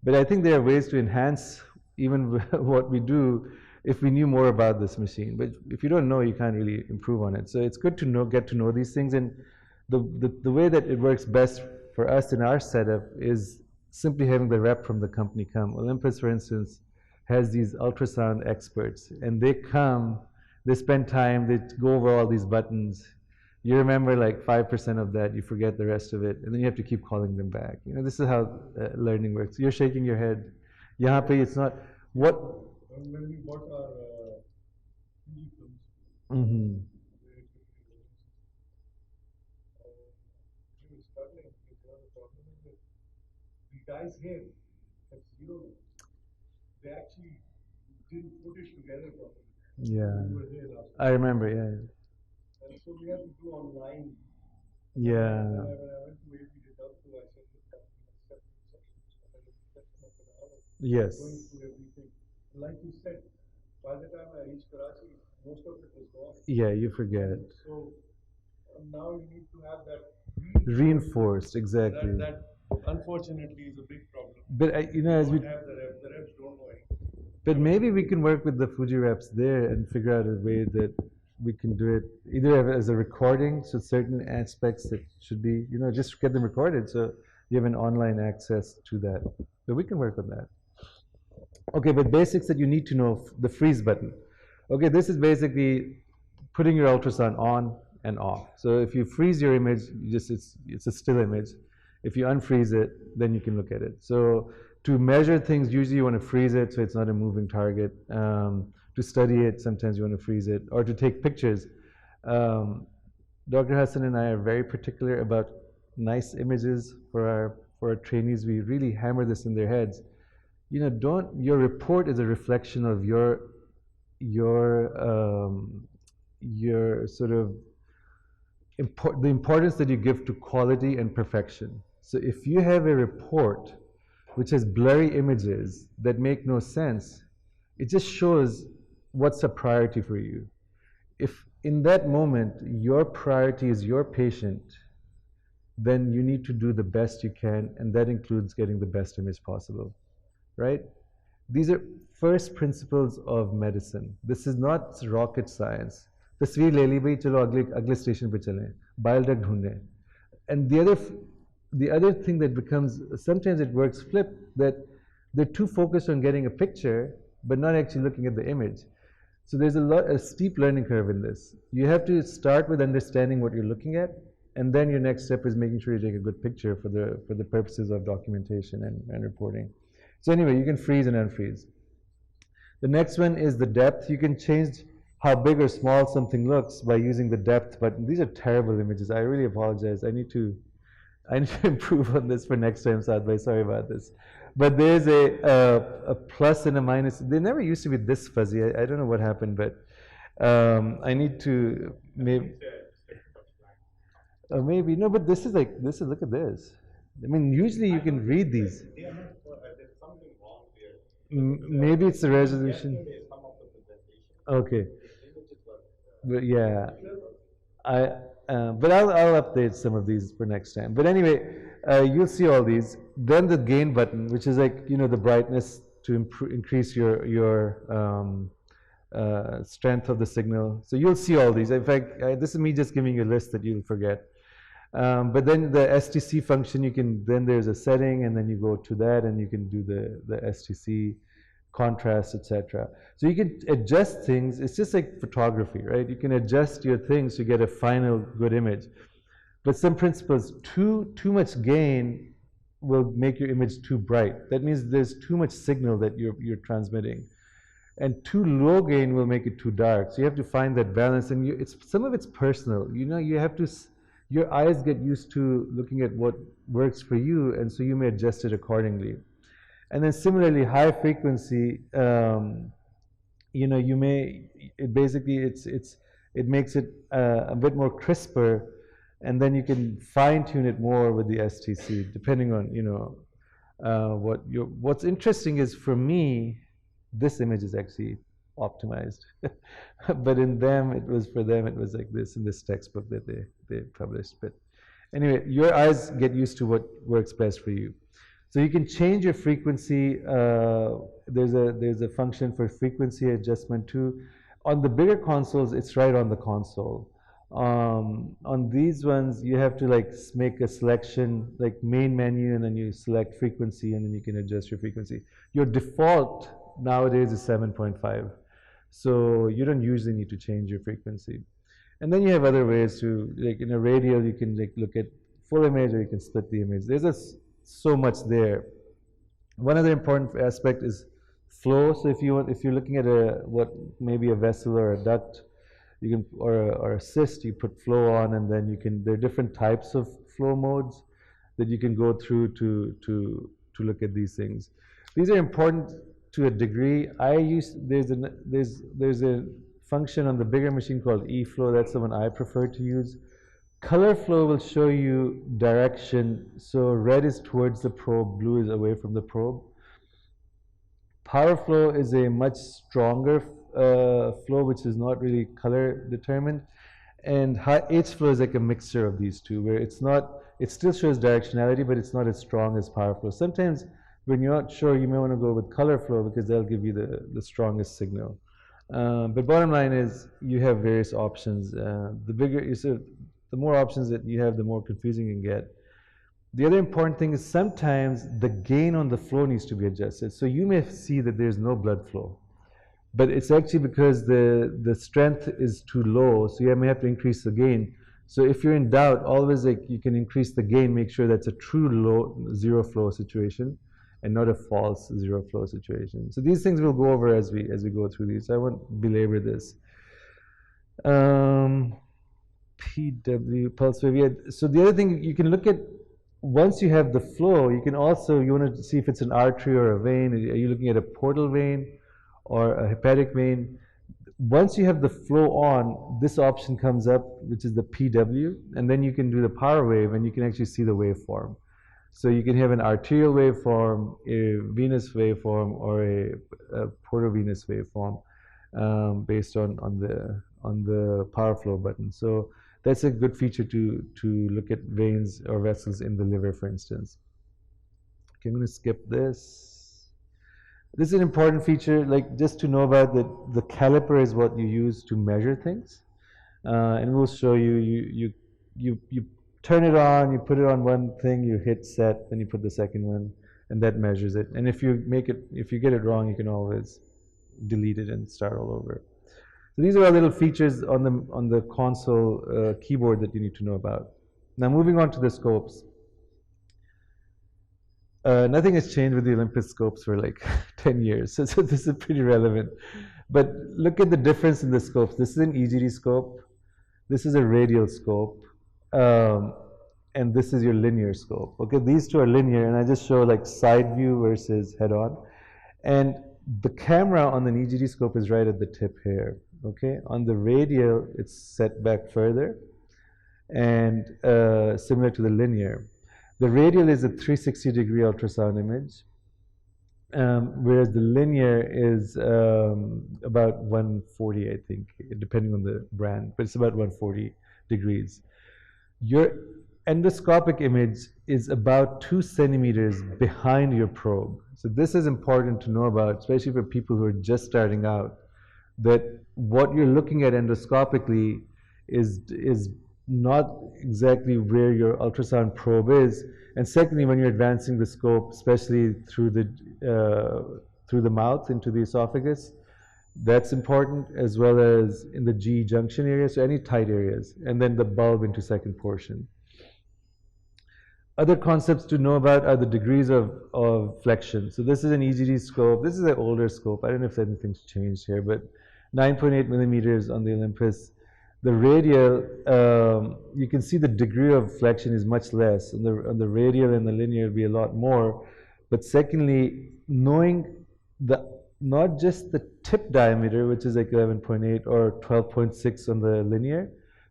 But I think there are ways to enhance even what we do if we knew more about this machine. But if you don't know, you can't really improve on it. So it's good to know, get to know these things. And the way that it works best for us in our setup is simply having the rep from the company come. Olympus, for instance, has these ultrasound experts, and they come, they spend time, they go over all these buttons. You remember like 5% of that, you forget the rest of it, and then you have to keep calling them back. You know, this is how learning works. You're shaking your head. Yahan pe it's not what. When we bought our TV films, Mm-hmm. we were struggling because the problem is that the guys here have zero. They actually didn't put it together properly. Yeah. We were here last I remember, yeah. and so we had to do online. Yeah. When I went to AV Results, I said, look, I have separate sections. I had a section of an hour Yes. going through everything. Like you said, by the time I reached Karachi, most of it was gone. Yeah, you forget. So now you need to have that Reinforced, exactly. That unfortunately is a big problem. But you know, as we Don't have the reps don't know anything. But maybe we can work with the Fuji reps there and figure out a way that we can do it either as a recording, so certain aspects that should be, you know, just get them recorded so you have an online access to that. So we can work on that. Okay, but basics that you need to know, the freeze button. Okay, this is basically putting your ultrasound on and off. So if you freeze your image, it's a still image. If you unfreeze it, then you can look at it. So to measure things, usually you want to freeze it so it's not a moving target. To study it, sometimes you want to freeze it. Or to take pictures. Dr. Hassan and I are very particular about nice images for our trainees. We really hammer this in their heads. You know, your report is a reflection of your sort of the importance that you give to quality and perfection. So if you have a report which has blurry images that make no sense, it just shows what's a priority for you. If in that moment your priority is your patient, then you need to do the best you can, and that includes getting the best image possible, right? These are first principles of medicine. This is not rocket science. तस्वीर ले ली भाई, चलो अगले station पे चलें, bile duct ढूंढें. And the other thing that becomes, sometimes it works flip, that they're too focused on getting a picture but not actually looking at the image. So there's a steep learning curve in this. You have to start with understanding what you're looking at, and then your next step is making sure you take a good picture for the purposes of documentation and reporting. So anyway, you can freeze and unfreeze. The next one is the depth. You can change how big or small something looks by using the depth button. These are terrible images. I really apologize. I need to improve on this for next time, Saad bhai. Sorry about this. But there's a plus and a minus. They never used to be this fuzzy. I don't know what happened, but I need to maybe no. But this is look at this. I mean, usually you can read these. Maybe it's the resolution. Okay. But yeah, but I'll update some of these for next time. But anyway, you'll see all these. Then the gain button, which is like, you know, the brightness to increase your strength of the signal. So you'll see all these. In fact, this is me just giving you a list that you'll forget. But then the STC function, then there's a setting, and then you go to that, and you can do the STC contrast, etc. So you can adjust things. It's just like photography, right? You can adjust your things to get a final good image. But some principles, too much gain will make your image too bright. That means there's too much signal that you're transmitting. And too low gain will make it too dark. So you have to find that balance, and some of it's personal. You know, you have to, your eyes get used to looking at what works for you, and so you may adjust it accordingly. And then similarly, high frequency, you may, it basically, it makes it a bit more crisper, and then you can fine tune it more with the STC, depending on, what's interesting is, for me, this image is actually optimized. But in them, for them, it was like this in this textbook that they published. But anyway, your eyes get used to what works best for you. So you can change your frequency. There's a function for frequency adjustment too. On the bigger consoles, it's right on the console. On these ones, you have to like make a selection, like main menu, and then you select frequency, and then you can adjust your frequency. Your default nowadays is 7.5. So you don't usually need to change your frequency. And then you have other ways to, like in a radial, you can like look at full image, or you can split the image. There's so much there. One other important aspect is flow. So if you're looking at maybe a vessel or a duct, you can, or a cyst, you put flow on, and then there are different types of flow modes that you can go through to look at these things. These are important to a degree. There's a function on the bigger machine called eFlow. That's the one I prefer to use. Color flow will show you direction. So red is towards the probe, blue is away from the probe. Power flow is a much stronger flow, which is not really color determined. And H flow is like a mixture of these two, where it still shows directionality, but it's not as strong as power flow. Sometimes when you're not sure, you may want to go with color flow, because they'll give you the strongest signal. But bottom line is, you have various options. The more options that you have, the more confusing you can get. The other important thing is, sometimes the gain on the flow needs to be adjusted. So you may see that there's no blood flow, but it's actually because the strength is too low, so you may have to increase the gain. So if you're in doubt, always you can increase the gain, make sure that's a true low zero flow situation, and not a false zero flow situation. So these things we'll go over as we go through these. I won't belabor this. PW, pulse wave. Yeah. So the other thing you can look at, once you have the flow, you want to see if it's an artery or a vein. Are you looking at a portal vein or a hepatic vein? Once you have the flow on, this option comes up, which is the PW, and then you can do the power wave, and you can actually see the waveform. So you can have an arterial waveform, a venous waveform, or a portovenous waveform, based on the power flow button. So that's a good feature to look at veins or vessels in the liver, for instance. Okay, I'm going to skip this. This is an important feature, like just to know about that the caliper is what you use to measure things, and we'll show you. You turn it on, you put it on one thing, you hit set, then you put the second one, and that measures it. And if you get it wrong, you can always delete it and start all over. So these are our little features on the console keyboard that you need to know about. Now moving on to the scopes. Nothing has changed with the Olympus scopes for like 10 years, so this is pretty relevant. But look at the difference in the scopes. This is an EGD scope, this is a radial scope, and this is your linear scope. Okay, these two are linear, and I just show like side view versus head on. And the camera on the EGD scope is right at the tip here. Okay, on the radial, it's set back further, and similar to the linear. The radial is a 360-degree ultrasound image, whereas the linear is about 140, I think, depending on the brand, but it's about 140 degrees. Your endoscopic image is about 2 centimeters behind your probe. So this is important to know about, especially for people who are just starting out, that what you're looking at endoscopically is not exactly where your ultrasound probe is. And secondly, when you're advancing the scope, especially through the mouth into the esophagus, that's important, as well as in the G junction area, so any tight areas, and then the bulb into second portion. Other concepts to know about are the degrees of flexion. So this is an EGD scope. This is an older scope. I don't know if anything's changed here, but 9.8 millimeters on the Olympus. The radial, you can see the degree of flexion is much less. On the radial and the linear, it'll be a lot more. But secondly, knowing the not just the tip diameter, which is like 11.8 or 12.6 on the linear,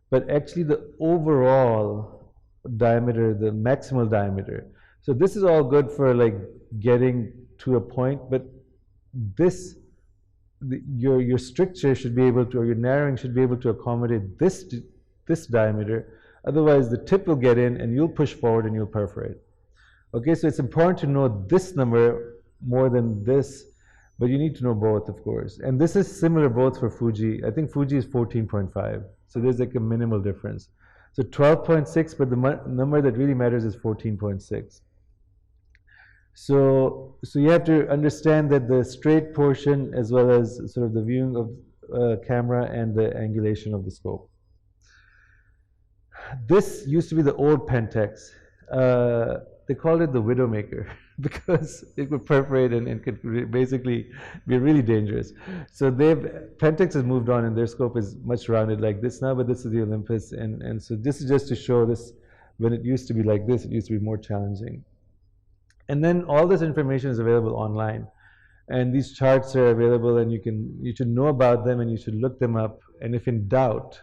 but actually the overall diameter, the maximal diameter. So this is all good for like getting to a point, but this, your stricture should be able to, or your narrowing should be able to accommodate this diameter. Otherwise, the tip will get in and you'll push forward and you'll perforate. Okay, so it's important to know this number more than this, but you need to know both, of course. And this is similar both for Fuji. I think Fuji is 14.5, so there's like a minimal difference. So 12.6, but the number that really matters is 14.6. So you have to understand that the straight portion as well as sort of the viewing of camera and the angulation of the scope. This used to be the old Pentax. They called it the Widowmaker because it could perforate and could basically be really dangerous. So Pentax has moved on and their scope is much rounded like this now, but this is the Olympus. And so this is just to show this, when it used to be like this, it used to be more challenging. And then all this information is available online. And these charts are available and you should know about them and you should look them up. And if in doubt,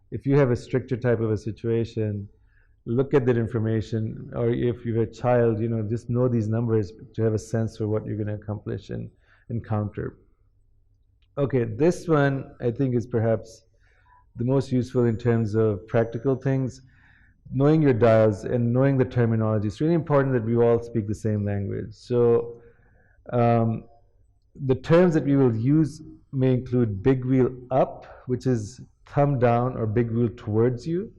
if you have a stricter type of a situation, look at that information, or if you have a child, just know these numbers to have a sense for what you're going to accomplish and encounter. Okay, this one I think is perhaps the most useful in terms of practical things. Knowing your dials and knowing the terminology. It's really important that we all speak the same language. So the terms that we will use may include big wheel up, which is thumb down or big wheel towards you,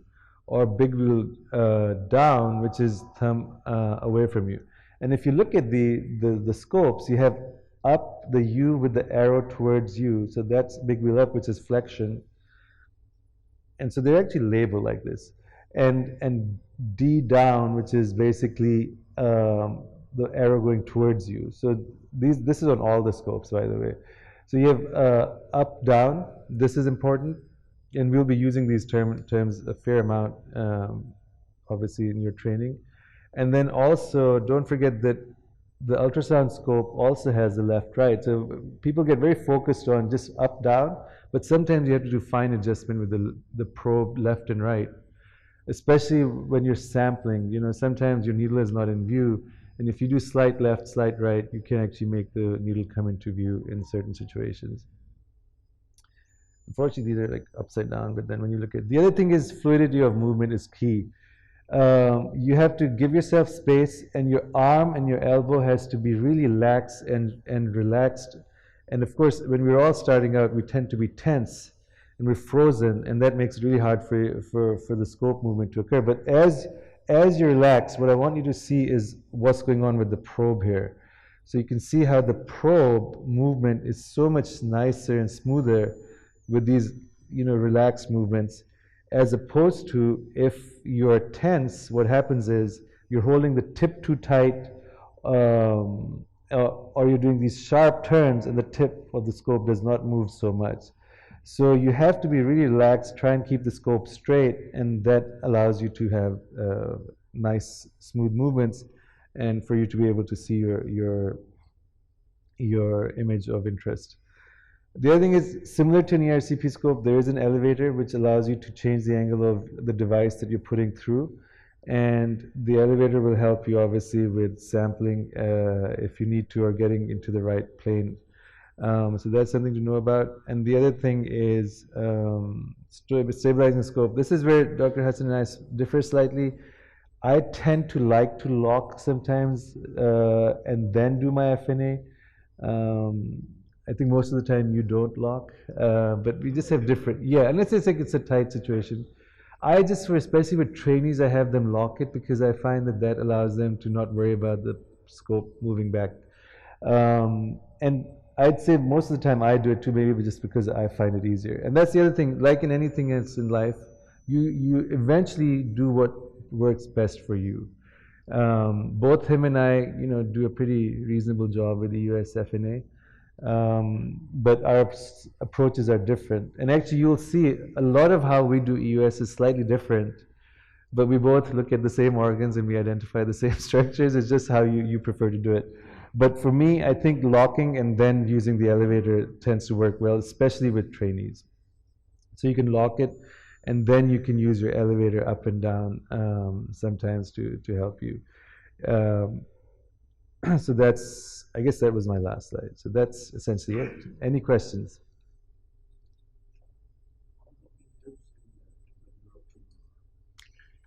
or big wheel down, which is thumb away from you. And if you look at the scopes, you have up, the U with the arrow towards you. So that's big wheel up, which is flexion. And so they're actually labeled like this. And D down, which is basically the arrow going towards you. So this is on all the scopes, by the way. So you have up, down. This is important. And we'll be using these terms a fair amount, obviously, in your training. And then also, don't forget that the ultrasound scope also has the left-right. So people get very focused on just up-down, but sometimes you have to do fine adjustment with the probe left and right, especially when you're sampling. Sometimes your needle is not in view, and if you do slight left, slight right, you can actually make the needle come into view in certain situations. Unfortunately, these are like upside down, but then when you look at the other thing is fluidity of movement is key. You have to give yourself space, and your arm and your elbow has to be really lax and relaxed. And of course, when we're all starting out, we tend to be tense and we're frozen, and that makes it really hard for the scope movement to occur. But as you relax, what I want you to see is what's going on with the probe here. So you can see how the probe movement is so much nicer and smoother with these, relaxed movements, as opposed to if you're tense, what happens is you're holding the tip too tight, or you're doing these sharp turns and the tip of the scope does not move so much. So you have to be really relaxed, try and keep the scope straight, and that allows you to have nice, smooth movements, and for you to be able to see your image of interest. The other thing is, similar to an ERCP scope, there is an elevator which allows you to change the angle of the device that you're putting through, and the elevator will help you obviously with sampling if you need to, or getting into the right plane. So that's something to know about. And the other thing is stabilizing the scope. This is where Dr. Hassan and I differ slightly. I tend to like to lock sometimes and then do my FNA. I think most of the time you don't lock, but we just have different, unless it's like it's a tight situation. I just, especially with trainees, I have them lock it because I find that allows them to not worry about the scope moving back. And I'd say most of the time I do it too, maybe just because I find it easier. And that's the other thing, like in anything else in life, you eventually do what works best for you. Both him and I, do a pretty reasonable job with the US FNA. But our approaches are different. And actually you'll see a lot of how we do EUS is slightly different, but we both look at the same organs and we identify the same structures. It's just how you prefer to do it. But for me, I think locking and then using the elevator tends to work well, especially with trainees. So you can lock it, and then you can use your elevator up and down sometimes to help you. Um, so that's, I guess that was my last slide. So that's essentially it. Any questions?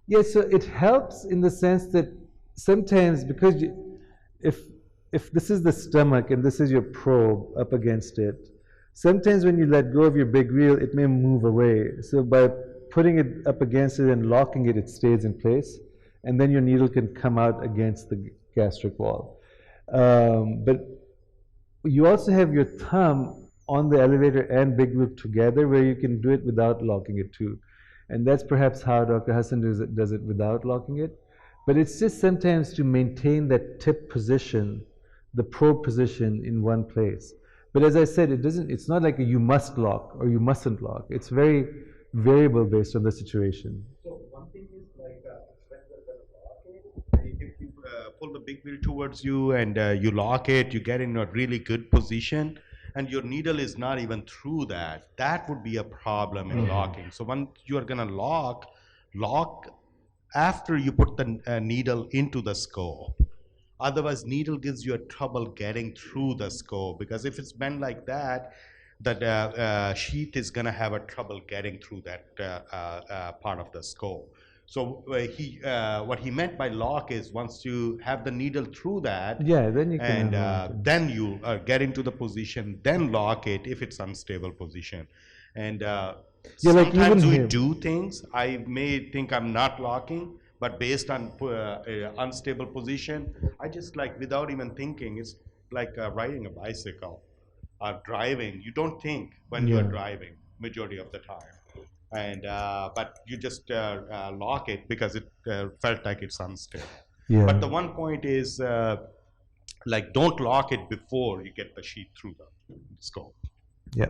Yes, so it helps in the sense that sometimes because if this is the stomach and this is your probe up against it, sometimes when you let go of your big wheel, it may move away. So by putting it up against it and locking it, it stays in place, and then your needle can come out against the gastric wall. But you also have your thumb on the elevator and big wheel together, where you can do it without locking it too. And that's perhaps how Dr. Hassan does it without locking it. But it's just sometimes to maintain that tip position, the probe position in one place. But as I said, it's not like a you must lock or you mustn't lock. It's very variable based on the situation. So one thing is like when you're going to lock it, if you pull the big wheel towards you and you lock it, you get in a really good position, and your needle is not even through that. That would be a problem in locking. So when you are going to lock after you put the needle into the scope. Otherwise, needle gives you a trouble getting through the scope, because if it's bent like that, the sheath is going to have a trouble getting through that part of the scope. So what he meant by lock is once you have the needle through that, yeah, then you can and then you get into the position, then lock it if it's unstable position. And yeah, sometimes like we do things. I may think I'm not locking, but based on unstable position, I just like without even thinking. It's like riding a bicycle or driving. You don't think when you're driving majority of the time, and but you just lock it because it felt like it's unstable. Yeah. But the one point is like don't lock it before you get the sheet through the scope. Yeah.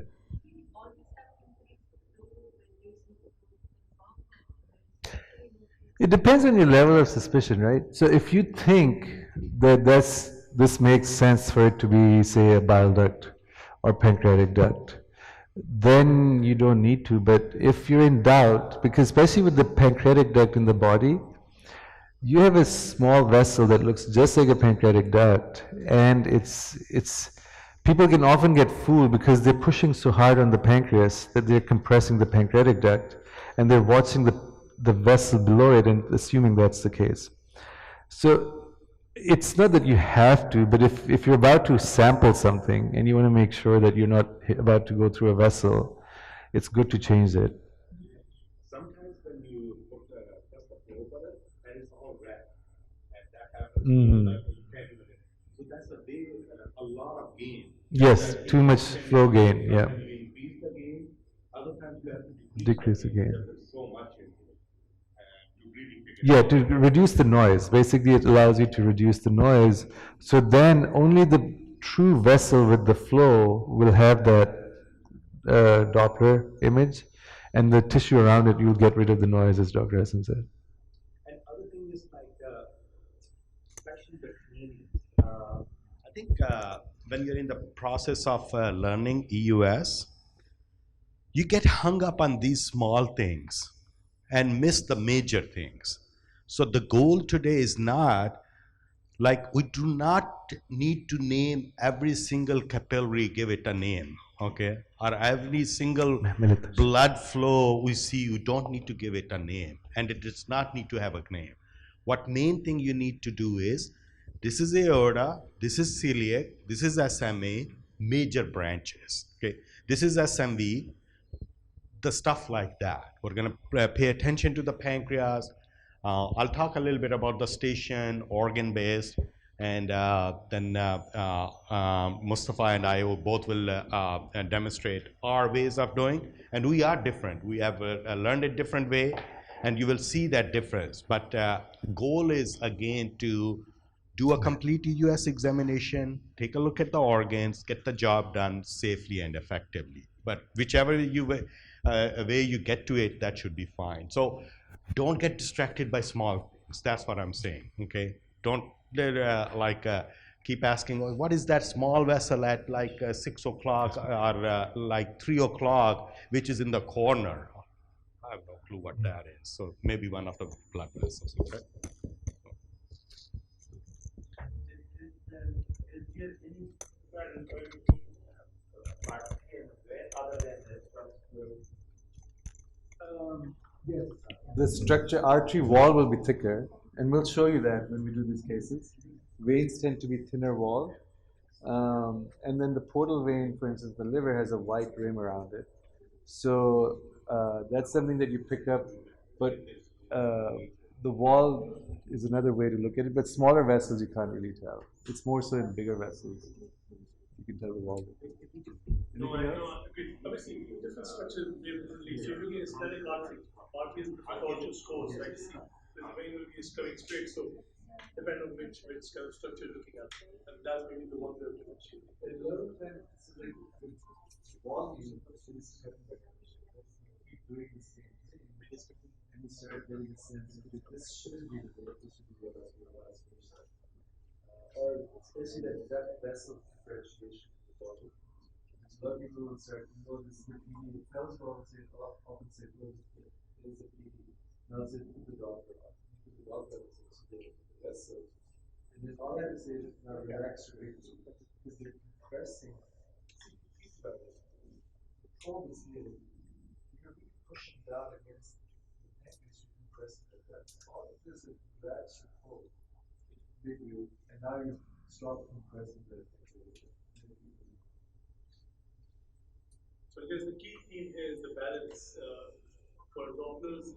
It depends on your level of suspicion, right? So if you think that this makes sense for it to be, say, a bile duct or pancreatic duct, then you don't need to. But if you're in doubt, because especially with the pancreatic duct in the body, you have a small vessel that looks just like a pancreatic duct, and it's people can often get fooled because they're pushing so hard on the pancreas that they're compressing the pancreatic duct, and they're watching the vessel below it and assuming that's the case. So it's not that you have to, but if you're about to sample something and you want to make sure that you're not about to go through a vessel, it's good to change it. Sometimes when you put just the flow button and it's all red, and that happens. So that's a lot of gain. Yes, too much flow gain. Yeah. When you increase the gain, other times you have to Decrease the gain. There's so much in it. You really Yeah, to reduce the noise. Basically, it allows you to reduce the noise. So then only the true vessel with the flow will have that Doppler image, and the tissue around it, you'll get rid of the noise, as Dr. Hassan said. And other thing is like, especially the training. I think when you're in the process of learning EUS, you get hung up on these small things and miss the major things. So the goal today is not like we do not need to name every single capillary, give it a name, okay? Or every single blood flow we see, you don't need to give it a name, and it does not need to have a name. What main thing you need to do is, this is aorta, this is celiac, this is SMA, major branches, okay? This is SMV, the stuff like that. We're going to pay attention to the pancreas. I'll talk a little bit about the station, organ-based, and then Mustafa and I both will demonstrate our ways of doing. And we are different. We have learned a different way, and you will see that difference. But goal is, again, to do a complete EUS examination, take a look at the organs, get the job done safely and effectively. But whichever way you get to it, that should be fine. So don't get distracted by small things. That's what I'm saying, okay? Don't keep asking, "Oh, what is that small vessel at like 6 o'clock or like 3 o'clock, which is in the corner?" I have no clue what that is. So maybe one of the blood vessels. Okay. The structure artery wall will be thicker, and we'll show you that when we do these cases. Veins tend to be thinner wall, and then the portal vein, for instance, the liver has a white rim around it. So that's something that you pick up, but the wall is another way to look at it. But smaller vessels, you can't really tell. It's more so in bigger vessels. You can tell the wall. Anything else? Obviously, different structures differently. So if you're looking at static arteries in the tortuous course, like see, the vein will be coming straight. So depending on which kind of structure you're looking at, and that's maybe the one way of differentiating. A lot of times, like the wall is keep doing the same thing, and you start getting a sense of this shouldn't be the way, this should be the other way, vice versa. Or especially that vessel differentiation in the body. There's a lot of people who start, this is the PD. The fellows will often say, oh, it is a PD. Now it's the doctor. The doctor is the vessel. And then all I have to say is, now relax your weight because they're compressing. Think about it. The cold is here. You're really pushing down against the neck as you compress it. That's all it is. Relax your cold. And now you stop compressing the. So I guess the key theme here is the balance. For doctors,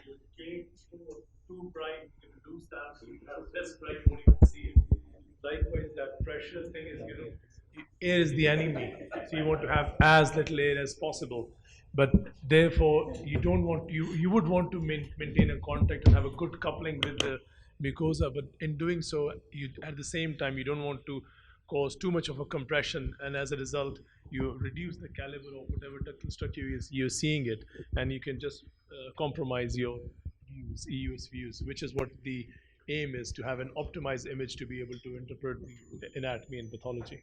you gain too bright, you lose that, so you have less bright when you can see it. Likewise, that pressure thing is, air is the enemy. So you want to have as little air as possible. But therefore, you don't want you would want to maintain a contact and have a good coupling with the mucosa. But in doing so, you at the same time you don't want to cause too much of a compression, and as a result, you reduce the caliber of whatever ductal structure you're seeing it, and you can just compromise your views, EUS views, which is what the aim is, to have an optimized image to be able to interpret the anatomy and pathology.